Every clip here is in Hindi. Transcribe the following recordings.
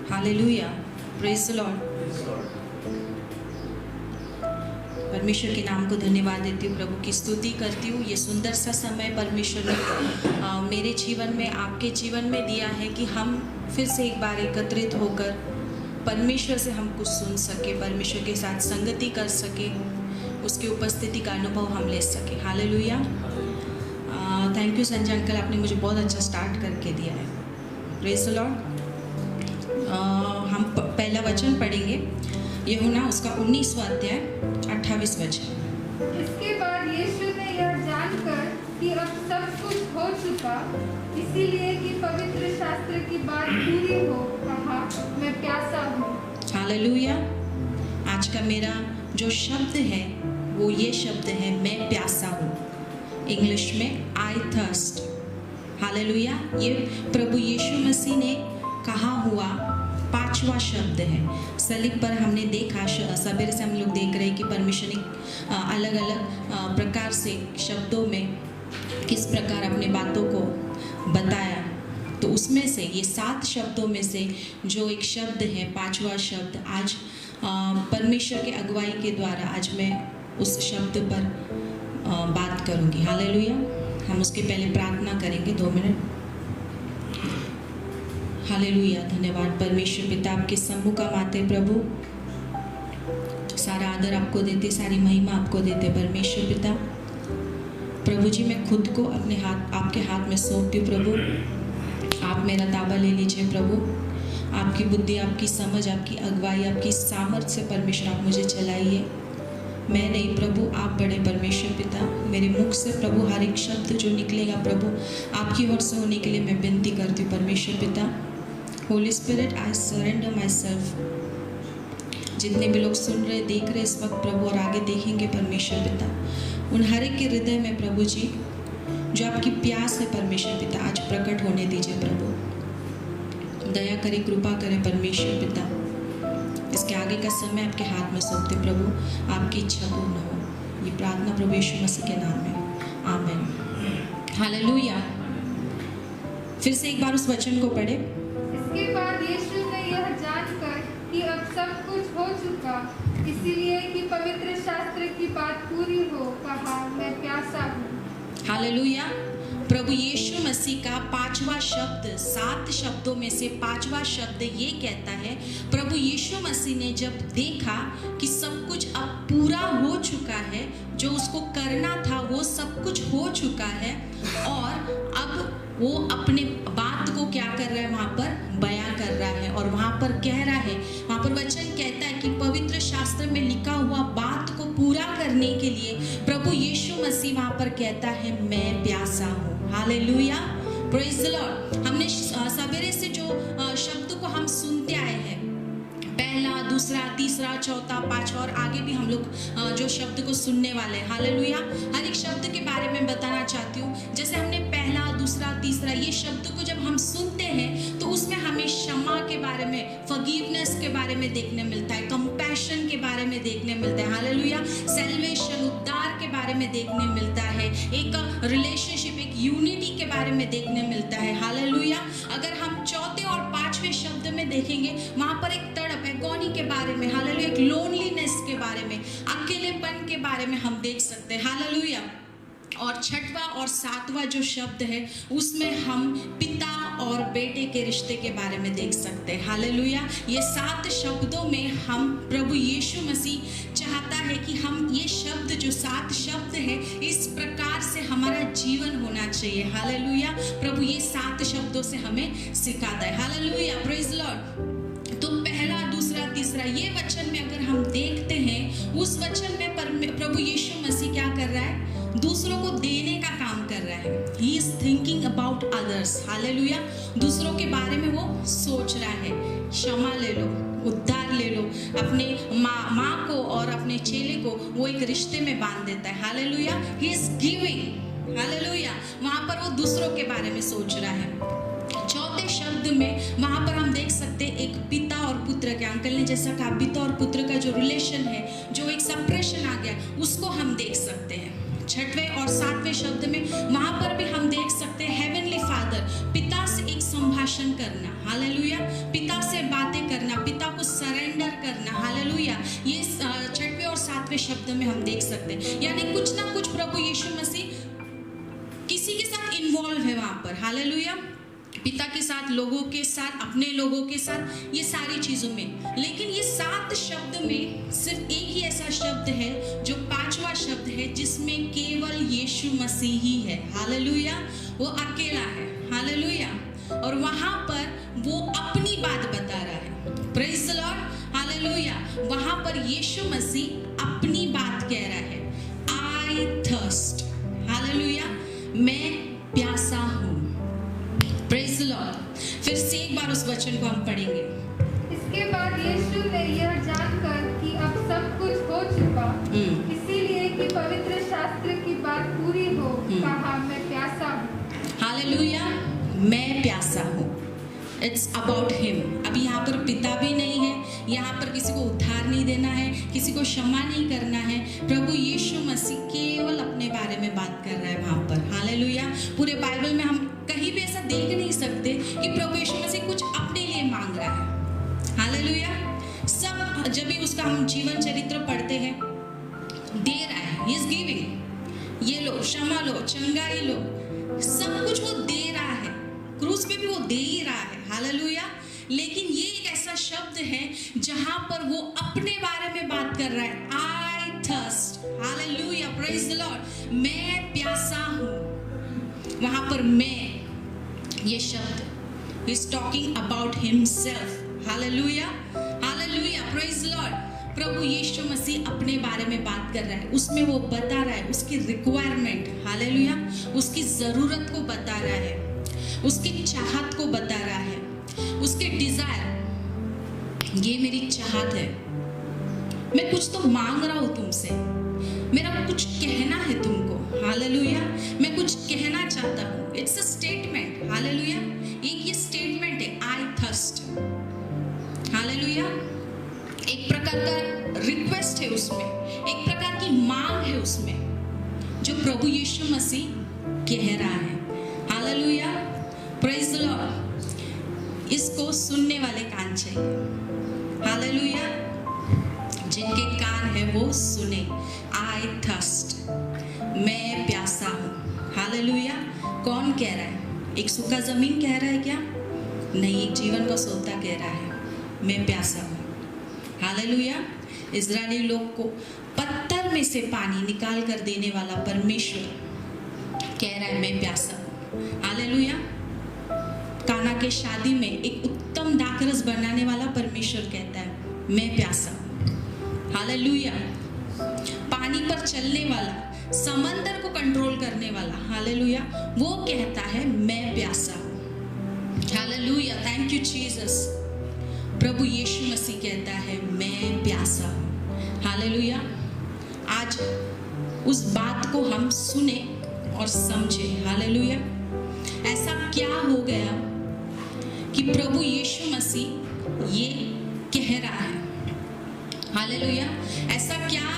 Hallelujah, praise the Lord. परमेश्वर के नाम को धन्यवाद देती हूँ, प्रभु की स्तुति करती हूँ। ये सुंदर सा समय परमेश्वर ने मेरे जीवन में, आपके जीवन में दिया है कि हम फिर से एक बार एकत्रित होकर परमेश्वर से हम कुछ सुन सके, परमेश्वर के साथ संगति कर सके, उसकी उपस्थिति का अनुभव हम ले सके। Hallelujah. Thank you Sanjay uncle, आपने मुझे बहुत अच्छा स्टार्ट करके दिया है। Praise the lord. हम पहला वचन पढ़ेंगे, यूहन्ना उसका 19वां अध्याय 28 वचन। इसके बाद यीशु ने यह जानकर कि अब सब कुछ हो चुका, इसीलिए कि पवित्र शास्त्र की बात पूरी हो, कहा, मैं प्यासा हूँ। हालेलुया। आज का मेरा जो शब्द है वो ये शब्द है, मैं प्यासा हूँ। इंग्लिश में आई थर्स्ट। हालेलुया। ये प्रभु यीशु मसीह ने कहा हुआ 5वां शब्द है। सलीब पर हमने देखा, सवेरे से हम लोग देख रहे हैं कि परमेश्वर ने अलग अलग प्रकार से शब्दों में किस प्रकार अपने बातों को बताया। तो उसमें से ये 7 शब्दों में से जो एक शब्द है, 5वां शब्द, आज परमेश्वर के अगुवाई के द्वारा आज मैं उस शब्द पर बात करूंगी। हालेलुया। हम उसके पहले प्रार्थना करेंगे 2 मिनट। हालेलुया। धन्यवाद परमेश्वर पिता, आपके सम्मुख हम आते प्रभु, सारा आदर आपको देते, सारी महिमा आपको देते परमेश्वर पिता। प्रभु जी, मैं खुद को अपने हाथ, आपके हाथ में सौंपती हूँ प्रभु। आप मेरा ताबा ले लीजिए प्रभु। आपकी बुद्धि, आपकी समझ, आपकी अगुवाई, आपकी सामर्थ्य से परमेश्वर आप मुझे चलाइए। मैं नहीं प्रभु, आप बड़े परमेश्वर पिता। मेरे मुख से प्रभु हर एक शब्द जो निकलेगा प्रभु आपकी ओर से होने के लिए मैं विनती करती हूँ परमेश्वर पिता। Holi spirit, I surrender my self. जितने भी लोग सुन रहे, देख रहे इस वक्त प्रभु और आगे देखेंगे परमेश्वर पिता, उन हर एक के हृदय में प्रभु जी जो आपकी प्यास है परमेश्वर पिता आज प्रकट होने दीजिए प्रभु। दया करे, कृपा करे परमेश्वर पिता। इसके आगे का समय आपके हाथ में सौंपते प्रभु, आपकी इच्छा पूर्ण हो। ये प्रार्थना प्रभु यीशु मसीह के नाम में, आमीन। हालेलुया। फिर से एक बार उस वचन को पढ़े। इसके बाद यीशु ने यह जानकर कि अब सब कुछ हो चुका, इसीलिए कि पवित्र शास्त्र की बात पूरी हो, कहा, मैं प्यासा हूँ। हालेलुया। प्रभु यीशु मसीह का 5वां शब्द, 7 शब्दों में से 5वां शब्द ये कहता है, प्रभु यीशु मसीह ने जब देखा कि सब कुछ अब पूरा हो चुका है, जो उसको करना था वो सब कुछ हो चुका है, और अब वो अपने बात को क्या कर रहा है, वहाँ पर बयां कर रहा है। और वहाँ पर कह रहा है, वहाँ पर वचन कहता है कि पवित्र शास्त्र में लिखा हुआ बात को पूरा करने के लिए प्रभु यीशु मसीह वहाँ पर कहता है, मैं प्यासा हूँ। Hallelujah, praise the Lord. हमने सवेरे से जो शब्द को हम सुनते आए हैं, पहला, दूसरा, तीसरा, चौथा, पांचवा और आगे भी हम लोग जो शब्द को सुनने वाले हैं। हालेलुया। हर एक शब्द के बारे में बताना चाहती हूँ। जैसे हमने पहला, दूसरा, तीसरा ये शब्द को जब हम सुनते हैं तो उसमें हमें क्षमा के बारे में, फॉरगिवनेस के बारे में देखने मिलता है, कंपैशन के बारे में देखने मिलता है। हालेलुया। सैल्वेशन, उद्धार के बारे में देखने मिलता है, एक रिलेशनशिप, एक यूनिटी के बारे में देखने मिलता है। हालेलुया। अगर हम चौथे और 5वें शब्द में देखेंगे, वहां पर एक तड़प, एगोनी के बारे में, हालेलुया, एक लोनलीनेस के बारे में, अकेलेपन के बारे में हम देख सकते हैं। हालेलुया। और 6वां और 7वां जो शब्द है उसमें हम पिता और बेटे के रिश्ते के बारे में देख सकते हैं। हालेलुया। ये 7 शब्दों में हम, प्रभु यीशु मसीह चाहता है कि हम ये शब्द, जो 7 शब्द है, इस प्रकार से हमारा जीवन होना चाहिए। हालेलुया। प्रभु ये 7 शब्दों से हमें सिखाता है। Hallelujah, praise Lord. तो पहला, दूसरा, तीसरा ये वचन में अगर हम देखते हैं, उस वचन में प्रभु यीशु मसीह क्या कर रहा है, दूसरों को देने का काम कर रहा है। He is thinking about others. Hallelujah. दूसरों के बारे में वो सोच रहा है। क्षमा ले लो, उद्धार ले लो। अपने माँ को और अपने चेले को वो एक रिश्ते में बांध देता है। Hallelujah. He is giving. Hallelujah. वहाँ पर वो दूसरों के बारे में सोच रहा है। चौथे शब्द में वहां पर हम देख सकते हैं एक पिता और पुत्र के, अंकल ने जैसा कहा, पिता और पुत्र का जो रिलेशन है, जो एक सेपरेशन आ गया, उसको हम देख सकते हैं। 6वें और 7वें शब्द में वहां पर भी हम देख सकते हैं हेवनली फादर, पिता से एक संभाषण करना। हालेलुया। पिता से करना, हालेलुया, ये 6वें और 7वें शब्द में हम देख सकते हैं। यानी कुछ ना कुछ प्रभु यीशु मसीह किसी के साथ इन्वॉल्व है वहां पर, हालेलुया, पिता के साथ, लोगों के साथ, अपने लोगों के साथ, ये सारी चीजों में। लेकिन ये 7 शब्द में सिर्फ एक ही ऐसा शब्द है जो 5वां शब्द है जिसमें केवल यीशु मसीह ही है, हालेलुया, वो अकेला है, हालेलुया, और वहां पर वो अपनी बात बता रहा है, प्रेज द लॉर्ड, हालेलुया, वहां पर यीशु मसीह अपनी बात कह रहा है, आई थर्स्ट, हालेलुया, मैं प्यासा हूं, प्रेज द लॉर्ड। फिर से एक बार उस वचन को हम पढ़ेंगे। इसके बाद यीशु ने यह जानकर कि अब सब कुछ हो चुका, इसीलिए कि पवित्र शास्त्र की बात पूरी हो, कहा, मैं प्यासा हूँ, हालेलुया, मैं प्यासा हूँ। It's about him. अभी यहाँ पर पिता भी नहीं है, यहाँ पर किसी को उद्धार नहीं देना है, किसी को क्षमा नहीं करना है, प्रभु यीशु मसीह केवल अपने बारे में बात कर रहा है वहाँ पर, हालेलुया। पूरे बाइबल में हम कहीं भी ऐसा देख नहीं सकते कि प्रभु यीशु मसीह कुछ अपने लिए मांग रहा है, हालेलुया। सब जब भी उसका हम जीवन चरित्र पढ़ते हैं, दे रहा है, ही इज गिविंग, ये लो, क्षमा लो, चंगाई लो, सब कुछ वो दे रहा है, क्रूस पे भी वो दे ही रहा है, हालेलुया। लेकिन ये एक ऐसा शब्द है जहां पर वो अपने बारे में बात कर रहा है, I thirst, hallelujah, praise the lord, मैं प्यासा हूं। वहां पर मैं, ये शब्द is talking about himself, hallelujah, hallelujah, praise the lord. प्रभु यीशु मसीह अपने बारे में बात कर रहा है, उसमें वो बता रहा है उसकी रिक्वायरमेंट, हालेलुया, उसकी जरूरत को बता रहा है, उसकी चाहत को बता रहा है, उसके डिजायर, ये मेरी चाहत है, मैं कुछ तो मांग रहा हूं तुमसे, मेरा कुछ कहना है तुमको, हालेलुया, मैं कुछ कहना चाहता हूं। इट्स अ स्टेटमेंट, हालेलुया, एक ये स्टेटमेंट है, आई थर्स्ट, हालेलुया, एक प्रकार का रिक्वेस्ट है उसमें, एक प्रकार की मांग है उसमें, जो प्रभु यीशु मसीह कह रहा है, हालेलुया, प्रेज द लॉर्ड। इसको सुनने वाले कान चाहिए, हालेलुया, जिनके कान है वो सुने। आई थर्स्ट, मैं प्यासा हूँ, हालेलुया। कौन कह रहा है? एक सूखा जमीन कह रहा है क्या? नहीं, एक जीवन का सोता कह रहा है, मैं प्यासा हूँ, हालेलुया। इजरायली लोग को पत्थर में से पानी निकाल कर देने वाला परमेश्वर कह रहा है, मैं प्यासा हूँ, हालेलुया। काना के शादी में एक उत्तम दाखरस बनाने वाला परमेश्वर कहता है, मैं प्यासा हूं, हालेलुया। पानी पर चलने वाला, समंदर को कंट्रोल करने वाला, हालेलुया, वो कहता है मैं प्यासा हूं, हालेलुया, थैंक यू जीसस। प्रभु यीशु मसीह कहता है मैं प्यासा हूं, हालेलुया। आज उस बात को हम सुने और समझे, हालेलुया। ऐसा क्या हो गया कि प्रभु यीशु मसीह ये कह रहा है, हालेलुया। ऐसा क्या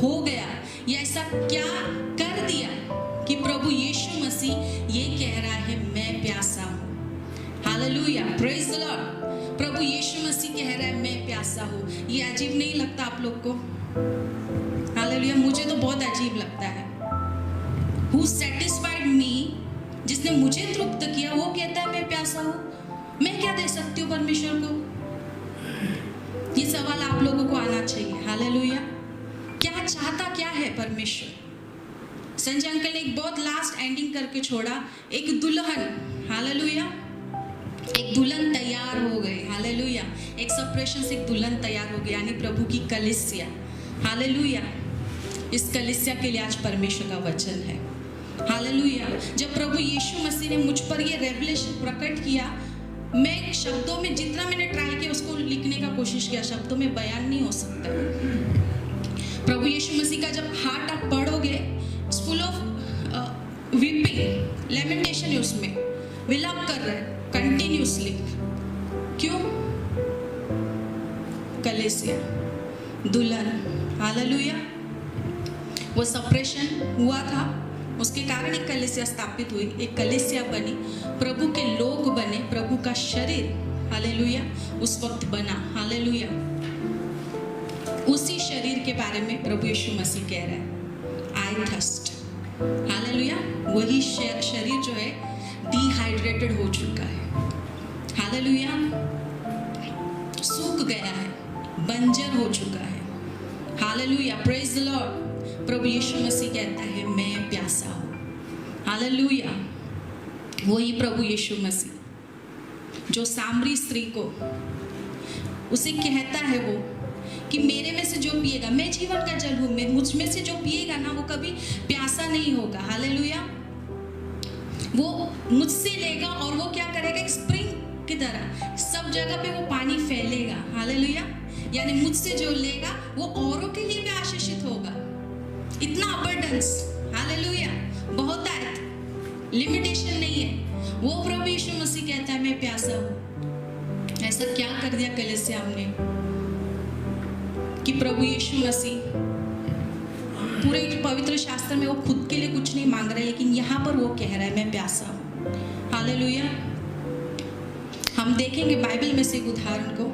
हो गया या ऐसा क्या कर दिया कि प्रभु यीशु मसीह ये कह रहा है मैं प्यासा हूँ, हालेलुया, प्रेज द लॉर्ड। प्रभु यीशु मसीह कह रहा है मैं प्यासा हूँ। ये अजीब नहीं लगता आप लोग को? हालेलुया, मुझे तो बहुत अजीब लगता है। Who satisfied me, जिसने मुझे तृप्त किया, वो कहता है मैं प्यासा हूँ। मैं क्या दे सकती हूँ परमेश्वर को? ये सवाल आप लोगों को आना चाहिए, हालेलुया। क्या चाहता क्या है परमेश्वर? संजय अंकल ने एक बहुत लास्ट एंडिंग करके छोड़ा, एक दुल्हन, हालेलुया, एक दुल्हन तैयार हो गई, हालेलुया। एक सेपरेशन से एक दुल्हन तैयार हो गई, यानी प्रभु की कलीसिया, हालेलुया। इस कलीसिया के लिए आज परमेश्वर का वचन है, हालेलुया। जब प्रभु यीशु मसीह ने मुझ पर ये रेवलेशन प्रकट किया, मैं शब्दों में जितना मैंने ट्राई किया उसको लिखने का कोशिश किया, शब्दों में बयान नहीं हो सकता। प्रभु यीशु मसीह का जब हार्ट आप पढ़ोगे, फुल ऑफ वीपिंग, लेमेंटेशन है, उसमें विलाप कर रहे हैं कंटिन्यूसली। क्यों? कलीसिया, दुल्हन, हालेलुया। वो सेपरेशन हुआ था, उसके कारण एक कलीसिया स्थापित हुई, एक कलीसिया बनी, प्रभु के लोग बने, प्रभु का शरीर, हालेलुया, उस वक्त बना, हालेलुया। बारे में प्रभु यीशु मसीह कह रहा है, आई थर्स्ट। हालेलुया। वही शरीर जो है डिहाइड्रेटेड हो चुका है, हालेलुया, सूख गया है, बंजर हो चुका है, हालेलुया, प्रेज द लॉर्ड। प्रभु यीशु मसीह कहता है मैं प्यासा हूँ, हालेलुया। वही प्रभु यीशु मसीह जो सामरी स्त्री को उसे कहता है वो कि मेरे में से जो पिएगा, मैं जीवन का जल हूँ, मुझ में से जो पिएगा ना वो कभी प्यासा नहीं होगा, हालेलुया। वो मुझसे लेगा और वो क्या करेगा, एक स्प्रिंग की तरह सब जगह पे वो पानी फैलेगा, हालेलुया। यानी मुझसे जो लेगा वो औरों के लिए भी आशीषित होगा। इतना अबंडेंस, हालेलुया, बहुत है, लिमिटेशन नहीं है। वो प्रभु यीशु मसीह कहता है मैं प्यासा हूँ। ऐसा क्या कर दिया कलीसिया हमने कि प्रभु यीशु मसीह पूरे पवित्र शास्त्र में वो खुद के लिए कुछ नहीं मांग रहा है, लेकिन यहाँ पर वो कह रहा है मैं प्यासा हूँ, हालेलुया। हम देखेंगे बाइबल में से एक उदाहरण को,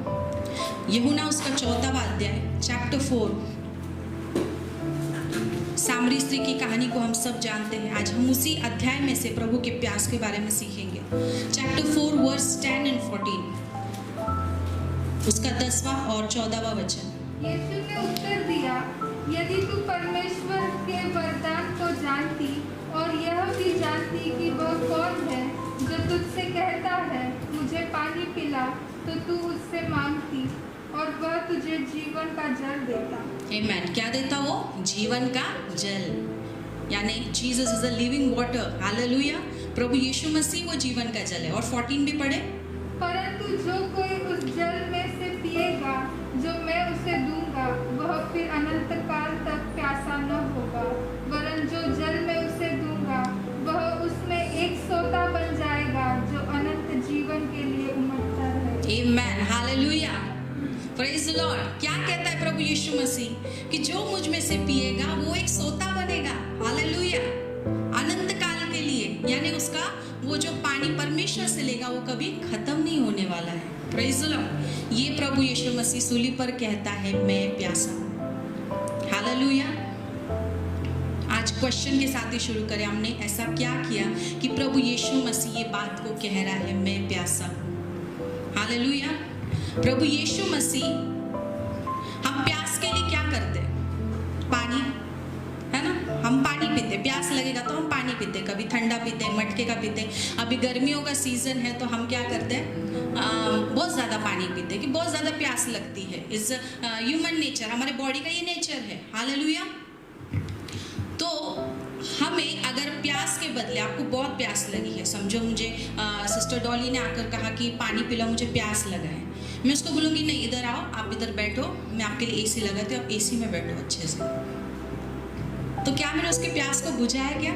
यूहन्ना उसका 4वां अध्याय चैप्टर 4। सामरी स्त्री की कहानी को हम सब जानते हैं। आज हम उसी अध्याय में से प्रभु के प्यास के बारे में सीखेंगे। चैप्टर 4 वर्स 10 and 14, उसका 10वां और 14वां वचन। यीशु ने उत्तर दिया, यदि तू परमेश्वर के वरदान को जानती और यह भी जानती कि वह कौन है जो तुझसे कहता है मुझे पानी पिला, तो तू उससे मांगती और वह तुझे जीवन का जल देता। आमेन। क्या देता वो? जीवन का जल, यानी Jesus is a living water, hallelujah. प्रभु यीशु मसीह वो जीवन का जल है। और 14 भी पढ़े, परंतु जो कोई उस जल में से पिएगा जो मैं उसे दूंगा, वह फिर अनंत काल तक प्यासा न होगा, वरन जो जल मैं उसे दूंगा वह उसमें एक सोता बन जाएगा जो अनंत जीवन के लिए उमड़ता रहे। आमेन, हालेलुया, प्रेज द लॉर्ड। क्या कहता है प्रभु यीशु मसीह कि जो मुझ में से पिएगा वो एक सोता बनेगा, हालेलुया, अनंत काल के लिए। यानी उसका वो जो पानी परमेश्वर से लेगा वो कभी खत्म नहीं होने वाला है, प्रेज द लॉर्ड। ये प्रभु यीशु मसीह सूली पर कहता है मैं प्यासा हूँ, हालेलुया। आज क्वेश्चन के साथ ही शुरू करें। हमने ऐसा क्या किया कि प्रभु यीशु मसीह ये बात को कह रहा है मैं प्यासा हूँ, हालेलुया। प्रभु यीशु मसीह, हम प्यास के लिए क्या करते हैं? पानी, है ना, हम पानी पीते, प्यास लगेगा तो हम पानी पीते, कभी ठंडा पीते हैं, मटके का पीते हैं। अभी गर्मियों का सीजन है तो हम क्या करते हैं, बहुत ज़्यादा पानी पीते हैं कि बहुत ज़्यादा प्यास लगती है। इज ह्यूमन नेचर, हमारे बॉडी का ये नेचर है, हालेलुया। तो हमें अगर प्यास के बदले, आपको बहुत प्यास लगी है, समझो मुझे सिस्टर डॉली ने आकर कहा कि पानी पिलाओ, मुझे प्यास लगा है, मैं उसको बोलूँगी नहीं इधर आओ, आप इधर बैठो, मैं आपके लिए एसी लगाती हूँ, आप एसी में बैठो अच्छे से। तो क्या मैंने उसके प्यास को बुझाया? क्या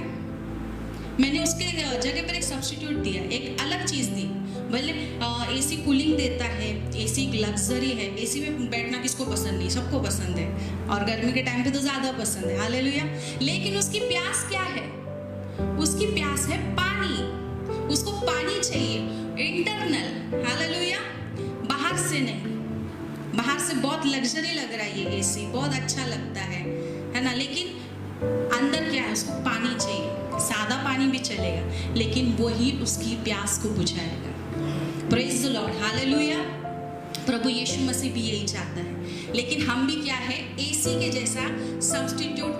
मैंने उसके जगह पर एक सब्स्टिट्यूट दिया, एक अलग चीज़ दी। भले एसी कूलिंग देता है, एसी लग्जरी है, एसी में बैठना किसको पसंद नहीं, सबको पसंद है, और गर्मी के टाइम पे तो ज़्यादा पसंद है, हालेलुया। लेकिन उसकी प्यास क्या है? उसकी प्यास है पानी, उसको पानी चाहिए, इंटरनल, हालेलुया, बाहर से नहीं। बाहर से बहुत लग्जरी लग रहा है ये एसी, बहुत अच्छा लगता है ना, लेकिन अंदर क्या है, उसको पानी चाहिए। सादा पानी भी चलेगा, लेकिन वही उसकी प्यास को बुझाएगा। Praise the lord, hallelujah. प्रभु यीशु मसीह भी यही चाहता है, लेकिन हम भी क्या है, एसी के जैसा सब्स्टिट्यूट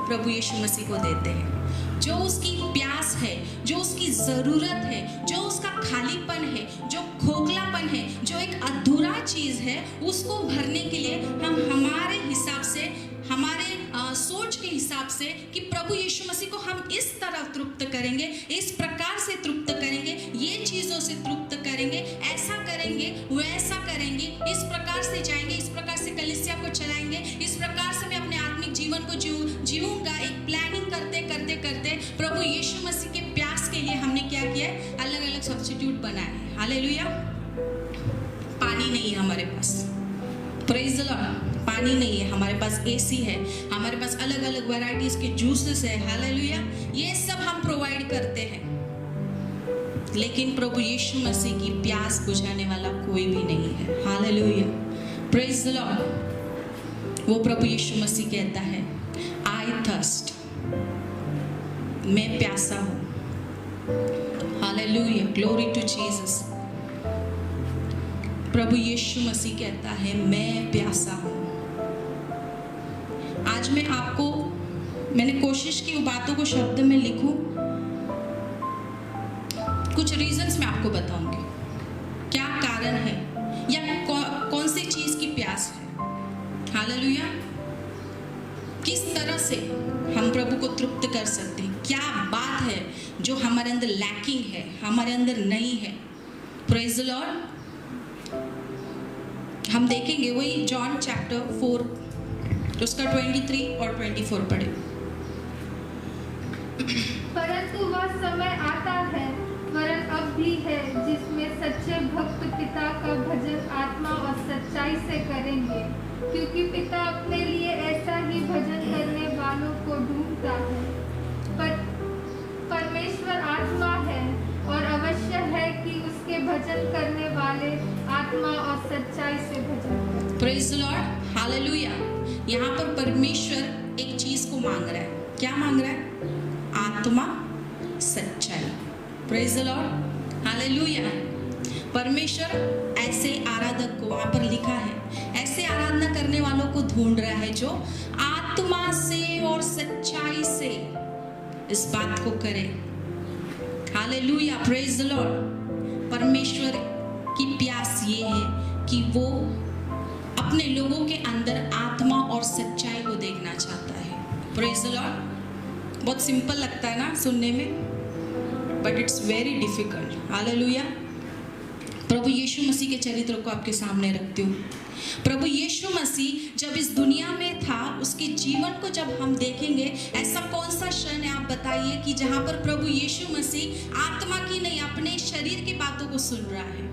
प्रभु यीशु मसीह को देते हैं। जो उसकी प्यास है, जो उसकी ज़रूरत है, जो उसका खालीपन है, जो खोखलापन है, जो एक अधूरा चीज़ है, उसको भरने के लिए हम हमारे हिसाब से, हमारे सोच के हिसाब से कि प्रभु यीशु मसीह को हम इस तरह तृप्त करेंगे, इस प्रकार से तृप्त करेंगे, ये चीज़ों से तृप्त करेंगे, ऐसा करेंगे, वैसा करेंगे, इस प्रकार से जाएंगे, इस प्रकार से कलीसिया को चलाएंगे, इस प्रकार से मैं अपने आत्मिक जीवन को जीऊंगा। एक प्लानिंग करते करते करते प्रभु यीशु मसीह के प्यास के लिए हमने क्या किया है, अलग अलग सब्स्टिट्यूट बनाए, हालेलुया। पानी नहीं है हमारे पास, प्रेज द लॉर्ड, पानी नहीं है हमारे पास, एसी है हमारे पास, अलग अलग वैरायटीज के जूसेस है, हालेलुया, ये सब हम प्रोवाइड करते हैं। लेकिन प्रभु यीशु मसीह की प्यास बुझाने वाला कोई भी नहीं है, हालेलुया, प्रेज द लॉर्ड। वो प्रभु यीशु मसीह कहता है, आई थर्स्ट, मैं प्यासा हूँ। Hallelujah, glory to Jesus. प्रभु यीशु मसीह कहता है, मैं प्यासा हूँ। आज मैंने कोशिश की वो बातों को शब्द में लिखूं। कुछ रीजंस मैं आपको बताऊंगी, क्या कारण है या कौन सी चीज की प्यास है। हालेलुया, किस तरह से हम प्रभु को तृप्त कर सकते हैं, क्या बात है जो हमारे अंदर लैकिंग है, हमारे अंदर नहीं है। Praise the lord. हम देखेंगे वही जॉन चैप्टर 4 उसका 23 और 24 पढ़े। परंतु वह समय आता है, वरन अब भी है, जिसमें सच्चे भक्त पिता का भजन आत्मा और सच्चाई से करेंगे, क्योंकि पिता अपने लिए ऐसा ही भजन करने वालों को ढूंढता है। परमेश्वर आत्मा है और अवश्य है कि उसके भजन करने वाले आत्मा और सच्चाई से भजन करें। Praise the lord, hallelujah. यहाँ पर परमेश्वर एक चीज को मांग रहा है। क्या मांग रहा है? आत्मा, सच्चाई। Praise the lord, hallelujah. परमेश्वर ऐसे आराधक को, वहां पर लिखा है, ऐसे आराधना करने वालों को ढूंढ रहा है जो आत्मा से और सच्चाई से इस बात को करे। Hallelujah, praise the Lord. परमेश्वर की प्यास ये है कि वो अपने लोगों के अंदर आत्मा और सच्चाई को देखना चाहता है। Praise the lord. बहुत सिंपल लगता है ना सुनने में, but it's very difficult. Hallelujah. प्रभु यीशु मसीह के चरित्र को आपके सामने रखती हूँ। प्रभु यीशु मसीह जब इस दुनिया में था, उसके जीवन को जब हम देखेंगे, ऐसा कौन सा क्षण है आप बताइए कि जहाँ पर प्रभु यीशु मसीह आत्मा की नहीं, अपने शरीर की बातों को सुन रहा है,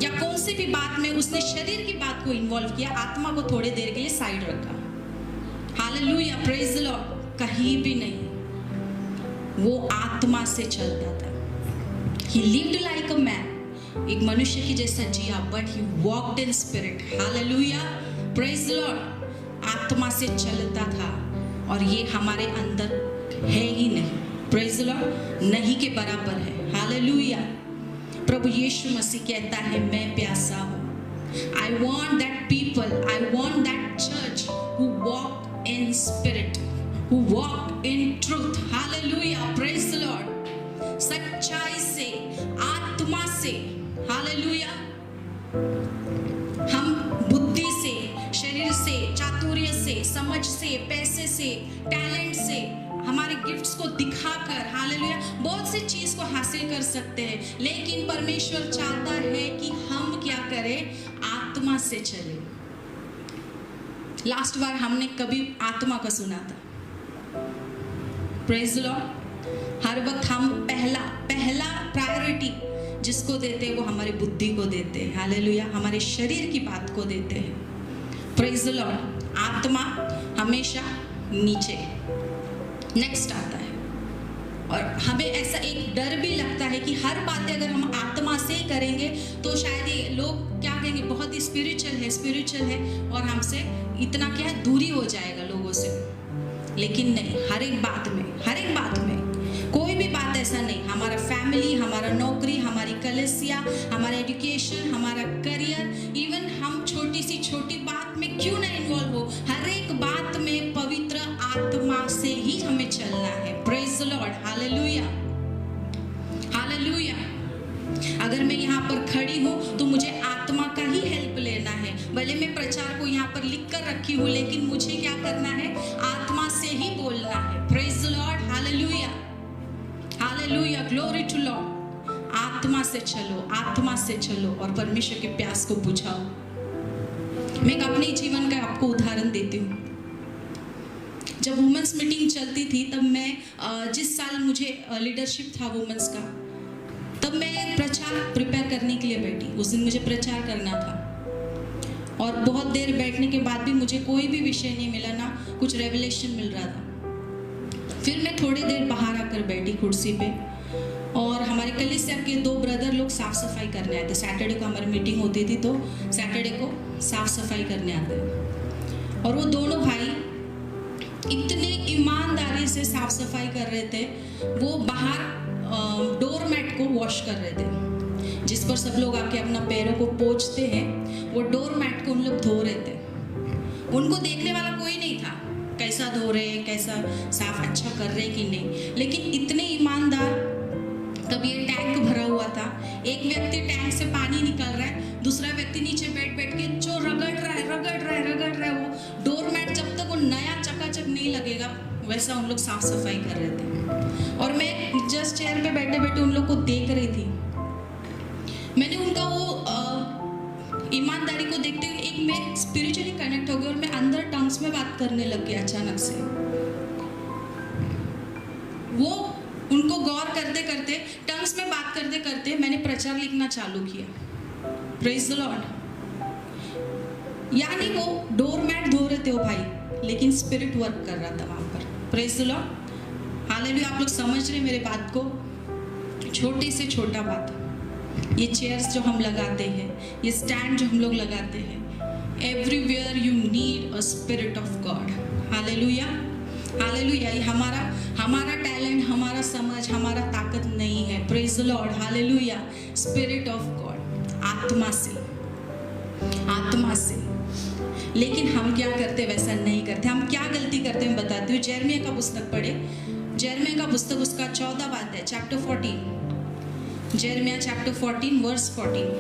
या कौन सी भी बात में उसने शरीर की बात को इन्वॉल्व किया, आत्मा को थोड़े देर के लिए साइड रखा। Hallelujah, praise the Lord. कहीं भी नहीं, वो आत्मा से चलता था। He lived like a man, एक मनुष्य की जैसा जिया, but he walked in spirit. Hallelujah, praise the Lord। आत्मा से चलता था, और ये हमारे अंदर है ही नहीं। praise the Lord, नहीं के बराबर है। Hallelujah। प्रभु यीशु मसीह कहता है, मैं प्यासा हूँ। I want that people, I want that church who walk in spirit, who walk in truth। Hallelujah, praise the Lord। सच्चाई से, आत्मा से। हालेलुया। हम बुद्धि से, शरीर से, चातुर्य से, समझ से, पैसे से, टैलेंट से, हमारे गिफ्ट्स को दिखाकर, हालेलुया, बहुत सी चीज को हासिल कर सकते हैं, लेकिन परमेश्वर चाहता है कि हम क्या करें? आत्मा से चलें। लास्ट बार हमने कभी आत्मा का सुना था? Praise the lord. हर वक्त हम पहला प्रायोरिटी जिसको देते हैं वो हमारे बुद्धि को देते हैं। हालेलुया, हमारे शरीर की बात को देते हैं। Praise the Lord. आत्मा हमेशा नीचे, नेक्स्ट आता है। और हमें ऐसा एक डर भी लगता है कि हर बातें अगर हम आत्मा से ही करेंगे तो शायद ये लोग क्या कहेंगे, बहुत ही स्पिरिचुअल है, और हमसे इतना क्या दूरी हो जाएगा लोगों से। लेकिन नहीं, हर एक बात में कोई भी बात ऐसा नहीं। हमारा फैमिली, हमारा नौकरी, हमारी कलीसिया, हमारा एजुकेशन, हमारा करियर, इवन हम छोटी सी छोटी बात में क्यों ना इन्वॉल्व हो, हर एक बात में पवित्र आत्मा से ही हमें चलना है। Praise the lord, hallelujah, hallelujah. अगर मैं यहाँ पर खड़ी हूँ तो मुझे आत्मा का ही हेल्प लेना है। भले मैं प्रचार को यहाँ पर लिख कर रखी हूँ, लेकिन मुझे क्या करना है? आत्मा से ही बोलना है। Praise the lord, hallelujah, hallelujah, glory to lord. आत्मा से चलो और परमेश्वर के प्यास को बुझाओ। मैं एक अपने जीवन का आपको उदाहरण देती हूँ। जब वुमेन्स मीटिंग चलती थी, तब मैं जिस साल मुझे लीडरशिप था वुमेन्स का, तब मैं प्रचार प्रिपेयर करने के लिए बैठी। उस दिन मुझे प्रचार करना था, और बहुत देर बैठने के बाद भी मुझे कोई भी विषय नहीं मिला, ना कुछ रेवलेशन मिल रहा था। फिर मैं थोड़ी देर बाहर आकर बैठी कुर्सी पे, और हमारे कलीसिया के 2 ब्रदर लोग साफ सफाई करने आए थे। सैटरडे को हमारी मीटिंग होती थी, तो सैटरडे को साफ सफाई करने आते हैं। और वो दोनों भाई इतने ईमानदारी से साफ सफाई कर रहे थे, वो बाहर डोरमैट को वॉश कर रहे थे, जिस पर सब लोग आके अपना पैरों को पोंछते हैं, वो डोरमैट को उन लोग धो रहे थे। उनको देखने वाला कोई नहीं था, कैसा धो रहे हैं, कैसा साफ अच्छा कर रहे कि नहीं, लेकिन इतने ईमानदार। तब ये टैंक भरा हुआ था, एक व्यक्ति टैंक से पानी निकल रहा है, दूसरा व्यक्ति नीचे बैठ के जो रगड़ रहा है वो डोरमैट, जब तक वो नया चकाचक नहीं लगेगा वैसा उन लोग साफ सफाई कर रहे थे। और मैं जस्ट चेयर पे बैठे बैठे उन लोग को देख रही थी। मैंने उनका वो ईमानदारी को देखते हुए एक मैं स्पिरिचुअली कनेक्ट हो गई और मैं अंदर टंग्स में बात करने लग गई अचानक से। वो उनको गौर करते करते, टंग्स में बात करते करते मैंने प्रचार लिखना चालू किया। Praise the Lord. यानी वो डोरमैट धो रहे थे वो भाई, लेकिन स्पिरिट वर्क कर रहा था वहां पर। Praise the lord, hallelujah. आप लोग समझ रहे मेरे बात को? छोटे से छोटा बात, ये चेयर्स जो हम लगाते हैं, ये स्टैंड जो हम लोग लगाते हैं, everywhere you need a spirit of God. Hallelujah, hallelujah. ये हमारा टैलेंट, हमारा समझ, हमारा ताकत नहीं है। Praise the lord, hallelujah. Spirit of God, आत्मा से। लेकिन हम क्या करते, वैसा नहीं करते। हम क्या गलती करते हैं बताती हूँ। जर्मिया का पुस्तक पढ़े, जर्मिया का पुस्तक उसका 14वां अध्याय, चैप्टर 14, जर्मिया चैप्टर 14 वर्स 14,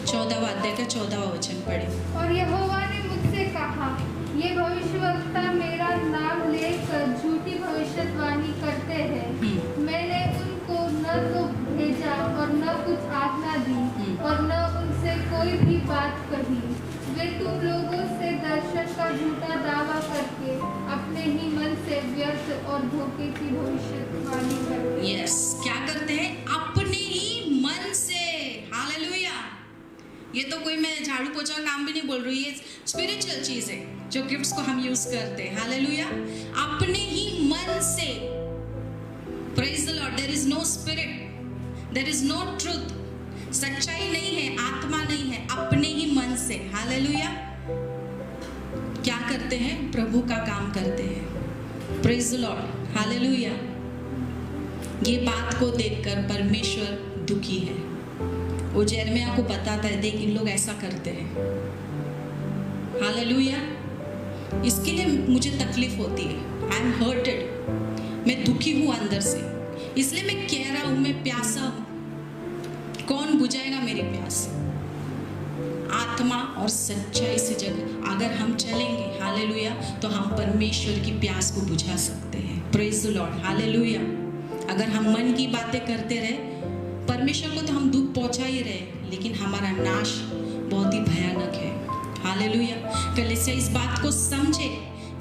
14वां अध्याय का 14वां वचन पढ़े। और यहोवा ने मुझसे कहा, ये भविष्यवक्ता मेरा नाम लेकर झूठी भविष्यवाणी करते हैं। मैंने उनको न तो भेजा और न कुछ आज्ञा दी और न उनसे कोई भी बात कही। वे तुम लोगों से दर्शन का झूठा दावा करके अपने ही मन से व्यर्थ और धोखे की भविष्यवाणी करते हैं। यस, क्या करते हैं? अपने ही मन से। हालेलुया। ये तो कोई मैं झाड़ू पोछा का काम भी नहीं बोल रही, ये स्पिरिचुअल चीज है जो गिफ्ट्स को हम यूज करते हैं। हालेलुया। अपने ही मन से। Praise the lord. There is no spirit, there is no truth. सच्चाई नहीं है, आत्मा नहीं है, अपने ही मन से। हालेलुया। क्या करते हैं? प्रभु का काम करते हैं। Praise the lord, hallelujah. ये बात को देखकर परमेश्वर दुखी है। वो यिर्मयाह को बताता है, देख इन लोग ऐसा करते हैं। हालेलुया। इसके लिए मुझे तकलीफ होती है। आई एम हर्टेड, मैं दुखी हूं अंदर से, इसलिए मैं कह रहा हूं, मैं प्यासा हूं। कौन बुझाएगा मेरी प्यास? आत्मा और सच्चाई से जग अगर हम चलेंगे, हालेलुया, तो हम परमेश्वर की प्यास को बुझा सकते हैं। Praise the lord, hallelujah. अगर हम मन की बातें करते रहे, परमेश्वर को तो हम दुख पहुंचा ही रहे, लेकिन हमारा नाश बहुत ही भयानक है। हालेलुया। कलीसिया इस बात को समझे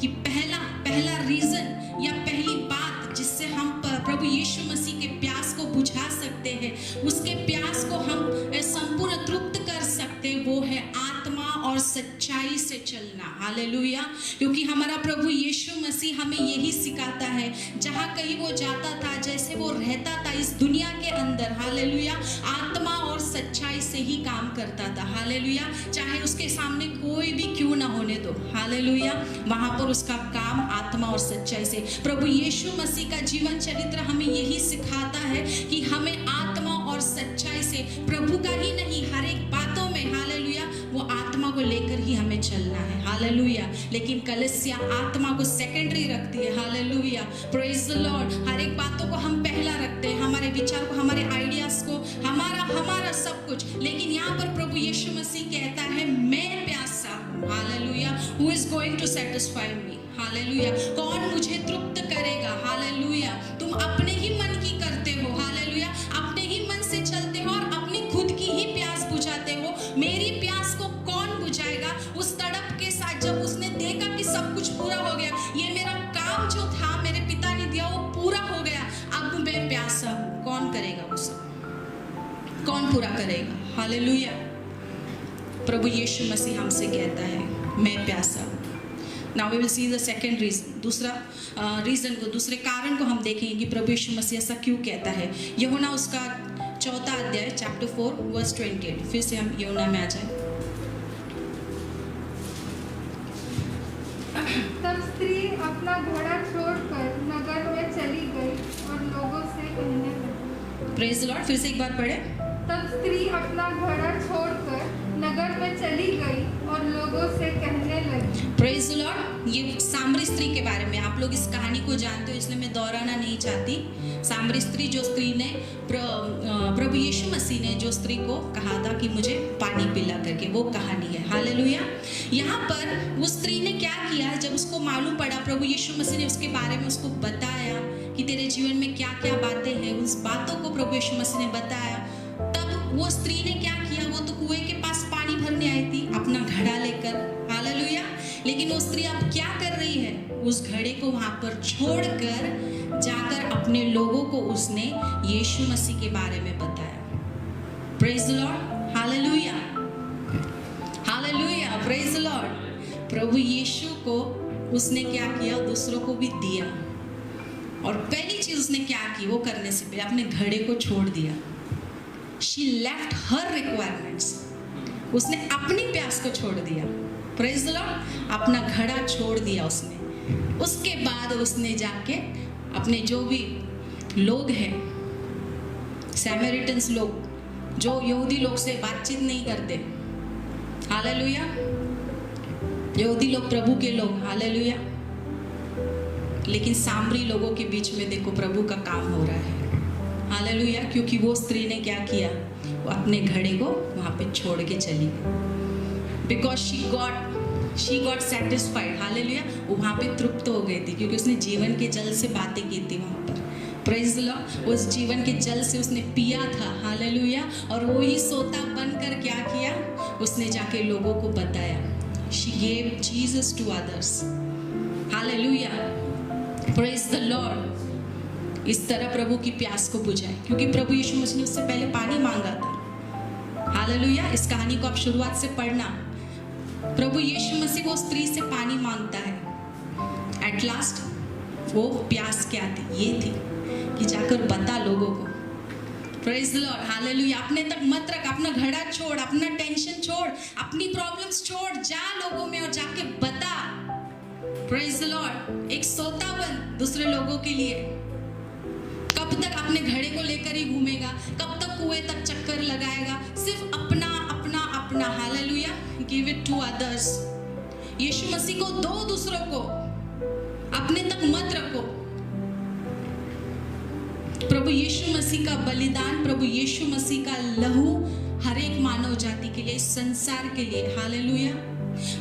कि पहला रीजन या पहली बात जिससे हम प्रभु यीशु मसीह के प्यास को बुझा सकते हैं, उसके प्यास को हम संपूर्ण तृप्त कर सकते हैं, वो है आत्मा और सच्चाई से चलना। हालेलुया। क्योंकि हमारा प्रभु यीशु मसीह हमें यही सिखाता है, जहाँ कहीं वो जाता था, जैसे वो रहता था इस दुनिया के अंदर, हालेलुया, आत्मा और सच्चाई से ही काम करता था। हालेलुया। चाहे उसके सामने कोई भी क्यों ना होने दो, हालेलुया, वहां पर उसका काम आत्मा और सच्चाई से। प्रभु यीशु मसीह का जीवन चरित्र हमें यही सिखाता है कि हमें आत्मा और सच्चाई से, प्रभु का ही नहीं, हर एक बातों में, हालेलुया, वो आत्मा को लेकर ही हमें चलना है। हालेलुया। लेकिन कलीसिया आत्मा को सेकेंडरी रखती है। हालेलुया। Praise the lord. हर एक बातों को हम पहला रखते हैं, हमारे विचार को, हमारे आइडियाज को, हमारा सब कुछ। लेकिन यहाँ पर प्रभु यीशु मसीह कहता है, मैं प्यासा हूँ। Hallelujah. Who is going to satisfy me? Hallelujah. कौन मुझे तृप्त करेगा? हालेलुया। तुम अपने ही मन की करते हो, हालेलुया, अपने ही मन से चलते हो और अपनी खुद की ही प्यास बुझाते हो। मेरी प्यास को कौन बुझाएगा? उस तड़प के साथ जब उसने देखा कि सब कुछ पूरा हो गया, ये मेरा काम जो था मेरे पिता ने दिया वो पूरा हो गया, अब मैं प्यासा हूँ, कौन करेगा वो सब? कौन पूरा करेगा? हालेलुया। प्रभु यीशु मसीह हमसे कहता है, मैं प्यासा हूँ। Now we will see the second reason. दूसरा रीजन को, दूसरे कारण को हम देखेंगे कि प्रभु यीशु मसीह ऐसा क्यों कहता है। यूहन्ना उसका 4वां अध्याय, चैप्टर 4 वर्स 28। फिर से हम यूहन्ना में आ जाए। तब स्त्री अपना घड़ा छोड़कर नगर में चली गई और लोगों से कहने लगी। Praise the Lord. फिर से एक बार पढ़े। तब स्त्री अपना घड़ा छोड़कर नगर में चली गई और लोगों से कहने लगी। Praise the Lord. ये सामरी स्त्री के बारे में आप लोग इस कहानी को जानते हो, इसलिए मैं दोहराना नहीं चाहती। सामरी स्त्री, जो स्त्री ने प्रभु यीशु मसीह ने जो स्त्री को कहा था कि मुझे पानी पिला करके, वो कहानी है। हालेलुया। यहाँ पर उस स्त्री ने क्या किया, जब उसको मालूम पड़ा, प्रभु यीशु मसीह ने उसके बारे में उसको बताया कि तेरे जीवन में क्या क्या बातें हैं, उस बातों को प्रभु यीशु मसीह ने बताया, तब वो स्त्री ने क्या किया, वो तो कुएं के पास पानी भरने आई थी अपना घड़ा लेकर। हालेलुया। लेकिन वो स्त्री अब क्या कर रही है, उस घड़े को वहां पर छोड़कर जाकर अपने लोगों को उसने यीशु मसीह के बारे में बताया। Praise the lord. Hallelujah, hallelujah, praise the lord. प्रभु यीशु को उसने क्या किया, दूसरों को भी दिया। और पहली चीज उसने क्या की, वो करने से पहले अपने घड़े को छोड़ दिया। She left her requirements. उसने अपनी प्यास को छोड़ दिया। Praise the Lord. अपना घड़ा छोड़ दिया उसने। उसके बाद उसने जाके अपने जो भी लोग हैं, सैमरिटन्स लोग, जो यहूदी लोग से बातचीत नहीं करते, हालेलुया, यहूदी लोग प्रभु के लोग, हालेलुया, लेकिन सामरी लोगों के बीच में देखो प्रभु का काम हो रहा है। हालेलुया। क्योंकि वो स्त्री ने क्या किया, वो अपने घड़े को वहां पे छोड़ के चली गई। Because she got satisfied. Hallelujah. वो वहां पे तृप्त हो गई थी, क्योंकि उसने जीवन के जल से बातें की थी वहां पर। Praise the Lord. उस जीवन के जल से उसने पिया था। हालेलुया। और वो ही सोता बनकर क्या किया, उसने जाके लोगों को बताया। She gave Jesus to others. Hallelujah. Praise the lord. इस तरह प्रभु की प्यास को बुझाए, क्योंकि प्रभु यीशु मसीह ने उससे पहले पानी मांगा था। हालेलुया। इस कहानी को आप शुरुआत से पढ़ना। प्रभु यीशु मसीह वो स्त्री से पानी मांगता है। एट लास्ट वो प्यास क्या थी, ये थी कि जाकर बता लोगों को। Praise the lord. हालेलुया। अपने तक मत रख, अपना घड़ा छोड़, अपना टेंशन छोड़, अपनी प्रॉब्लम्स छोड़, जा लोगों में और जाके बता। Praise the Lord. एक सोता बन दूसरे लोगों के लिए। कब तक अपने घड़े को लेकर ही घूमेगा, कब तक कुएं तक चक्कर लगाएगा, सिर्फ अपना अपना अपना। Hallelujah. Give it to others. Yeshu Masih को दो, दूसरों को, अपने तक मत रखो। प्रभु यीशु मसीह का बलिदान, प्रभु यीशु मसीह का लहू हर एक मानव जाति के लिए, संसार के लिए। हालेलुया।